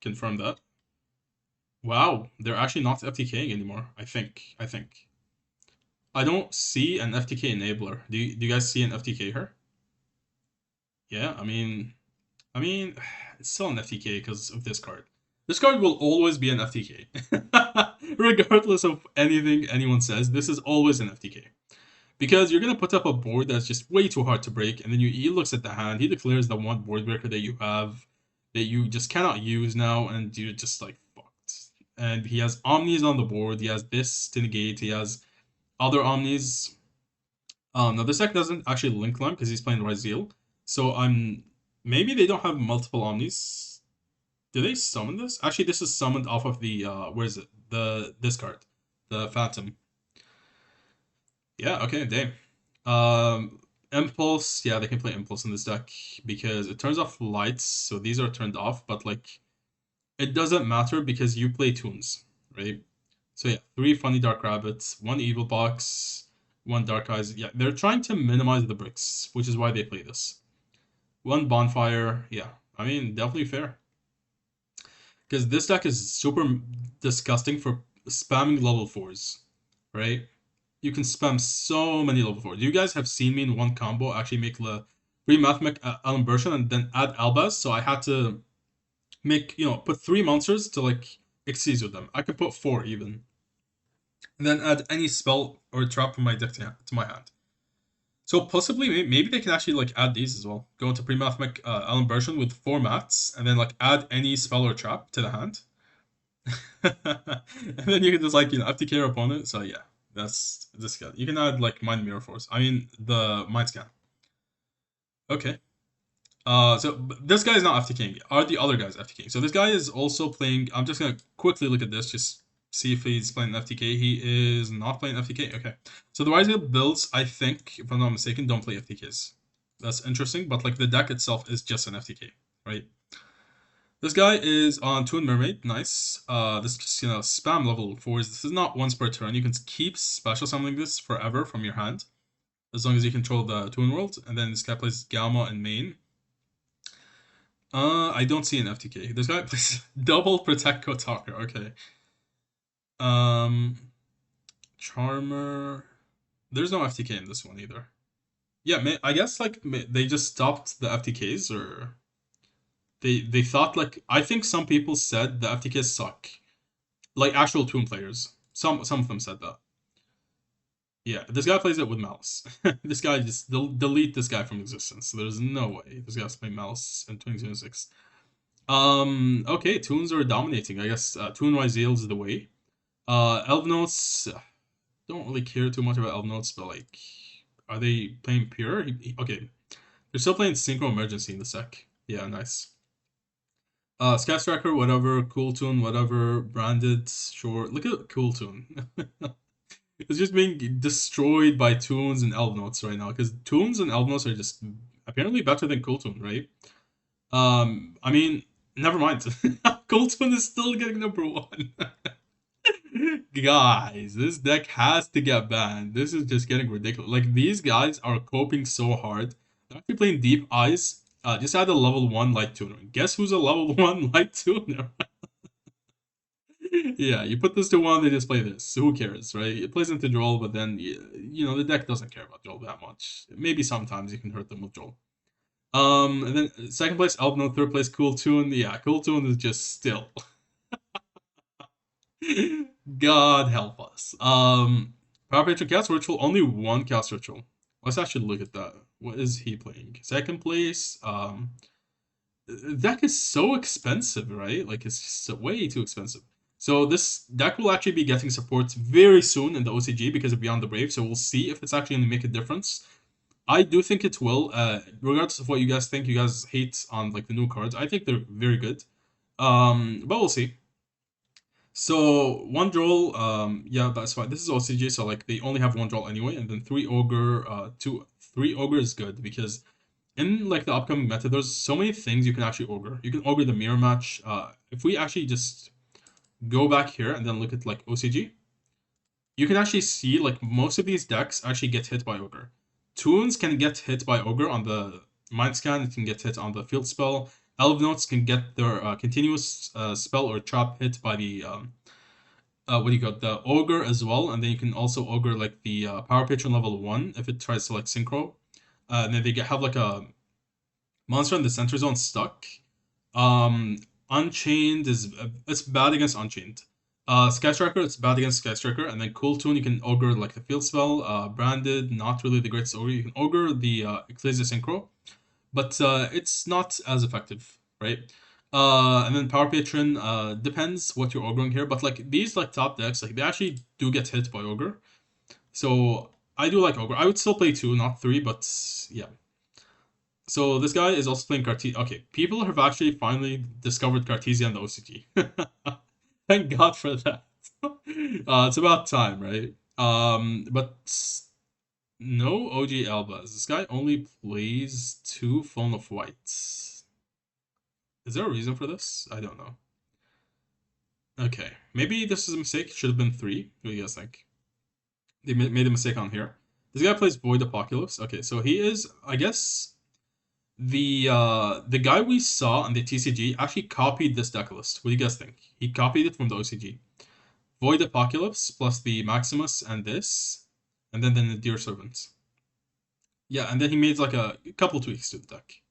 confirm that. Wow, they're actually not FTKing anymore, I think. I don't see an FTK enabler. Do you guys see an FTK here? Yeah, I mean, it's still an FTK because of this card. This card will always be an FTK. Regardless of anything anyone says, this is always an FTK. Because you're going to put up a board that's just way too hard to break, and then he looks at the hand, he declares the one board breaker that you have, that you just cannot use now, and you're just like, fucked. And he has Omnis on the board, he has this to negate, he has other Omnis. Now this deck doesn't actually link them because he's playing Ryzeal. So maybe they don't have multiple Omnis. Do they summon this? Actually, this is summoned off of the where is it? This card, the Phantom. Yeah. Okay. Damn. Impulse. Yeah, they can play Impulse in this deck because it turns off lights, so these are turned off. But like, it doesn't matter because you play Toons, right? So yeah, 3 funny Dark Rabbits, 1 Evil Box, 1 Dark Eyes. Yeah, they're trying to minimize the bricks, which is why they play this. 1 Bonfire. Yeah, I mean, definitely fair. Because this deck is super disgusting for spamming level 4s, right? You can spam so many level 4s. You guys have seen me in one combo actually make the free Mathmech Alimbertion and then add Albaz, so I had to make, put 3 monsters to like exceed with them. I could put 4 even. And then add any spell or trap from my deck to my hand. So possibly, maybe they can actually like add these as well. Go into pre-mathemic Alimbertion with 4 mats, and then like add any spell or trap to the hand. And then you can just like FTK your opponent. So yeah, that's this guy. You can add like Mind Mirror Force. I mean the Mind Scan. Okay. So this guy is not FTKing. Are the other guys FTKing? So this guy is also playing. I'm just gonna quickly look at this. Just see if he's playing FTK. He is not playing FTK. Okay. So the Ryzeal builds, I think, if I'm not mistaken, don't play FTKs. That's interesting, but like the deck itself is just an FTK, right? This guy is on Toon Mermaid. Nice. This spam level 4s. This is not once per turn. You can keep special summoning this forever from your hand, as long as you control the Toon World. And then this guy plays Gamma and main. I don't see an FTK. This guy plays double Protect Kotaku. Okay. Charmer. There's no FTK in this one either. Yeah, I guess like they just stopped the FTKs, or they thought like I think some people said the FTKs suck, like actual Toon players. Some of them said that. Yeah, this guy plays it with Malice. This guy just delete this guy from existence. There's no way this guy's playing Malice in 2026. Okay, Toons are dominating. I guess Toon Ryzeal is the way. Elf Notes, don't really care too much about Elf Notes, but like, are they playing Pure? Okay, they're still playing Synchro Emergency in the sec. Yeah, nice. Scat Striker, whatever. Cool Toon, whatever. Branded, sure. Look at Cool Toon. It's just being destroyed by Toons and Elf Notes right now, because Toons and Elf Notes are just apparently better than Cool Toon, right? I mean, never mind. Cool Toon is still getting number 1. Guys, this deck has to get banned. This is just getting ridiculous. Like, these guys are coping so hard. They're actually playing Deep Eyes. Just add a level 1 Light Tuner. Guess who's a level 1 Light Tuner? Yeah, you put this to 1, they just play this. So who cares, right? It plays into Joel, but then, you know, the deck doesn't care about Joel that much. Maybe sometimes you can hurt them with Joel. And then second place, Albino. Third place, Cool Tune. Yeah, Cool Tune is just still. God help us. Power Patron Cast Ritual, only one Cast Ritual. Let's actually look at that. What is he playing? Second place, deck is so expensive, right? Like, it's just way too expensive. So this deck will actually be getting support very soon in the OCG because of Beyond the Brave. So we'll see if it's actually going to make a difference. I do think it will. Regardless of what you guys think, you guys hate on like the new cards. I think they're very good. But we'll see. So one Droll, yeah, that's fine. This is OCG, so like they only have one Droll anyway, and then three Ogre, three Ogre is good because in like the upcoming meta, there's so many things you can actually Ogre. You can Ogre the mirror match. If we actually just go back here and then look at like OCG, you can actually see like most of these decks actually get hit by Ogre. Toons can get hit by Ogre on the Mind Scan, it can get hit on the Field Spell. Elf Notes can get their continuous spell or trap hit by the what do you got? The Ogre as well, and then you can also Ogre like the Power Patron level 1 if it tries to like Synchro. And then they have like a monster in the center zone stuck. Unchained is it's bad against Unchained. Sky Striker, it's bad against Sky Striker, and then Cool Tune, you can Ogre like the Field Spell. Branded, not really the greatest Ogre. You can Ogre the Ecclesia Synchro, but it's not as effective, right? And then Power Patron, depends what you're Ogreing here, but like these like top decks, like they actually do get hit by Ogre. So I do like Ogre. I would still play 2, not 3, but yeah. So this guy is also playing Cartesia. Okay, people have actually finally discovered Cartesia in the OCG. Thank God for that. It's about time, right? But no OG Albas. This guy only plays 2 Phone of White. Is there a reason for this? I don't know. Okay, maybe this is a mistake. It should have been 3. What do you guys think? They made a mistake on here. This guy plays Void Apocalypse. Okay, so he is, I guess, the guy we saw on the TCG actually copied this deck list. What do you guys think? He copied it from the OCG. Void Apocalypse plus the Maximus and this, and then the Dear Servants. Yeah, and then he made like a couple tweaks to the deck.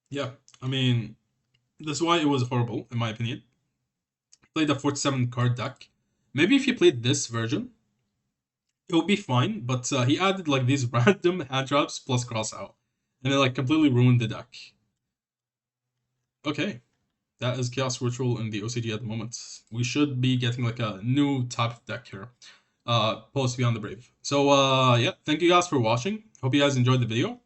Yeah, I mean, that's why it was horrible, in my opinion. He played a 47 card deck. Maybe if he played this version, it would be fine, but he added like these random hand traps plus cross out. And it like completely ruined the deck. Okay. That is Chaos Ritual in the OCG at the moment. We should be getting like a new type of deck here. Post Beyond the Brave. So yeah, thank you guys for watching. Hope you guys enjoyed the video.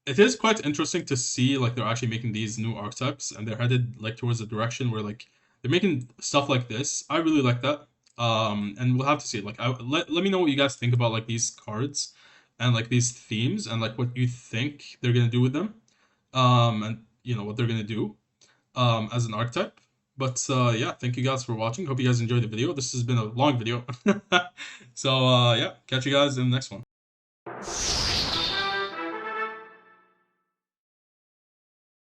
It is quite interesting to see like they're actually making these new archetypes and they're headed like towards a direction where like they're making stuff like this. I really like that. And we'll have to see. Like let me know what you guys think about like these cards and like these themes and like what you think they're gonna do with them. And you know what they're gonna do as an archetype. But yeah, thank you guys for watching. Hope you guys enjoyed the video. This has been a long video. So yeah, catch you guys in the next one.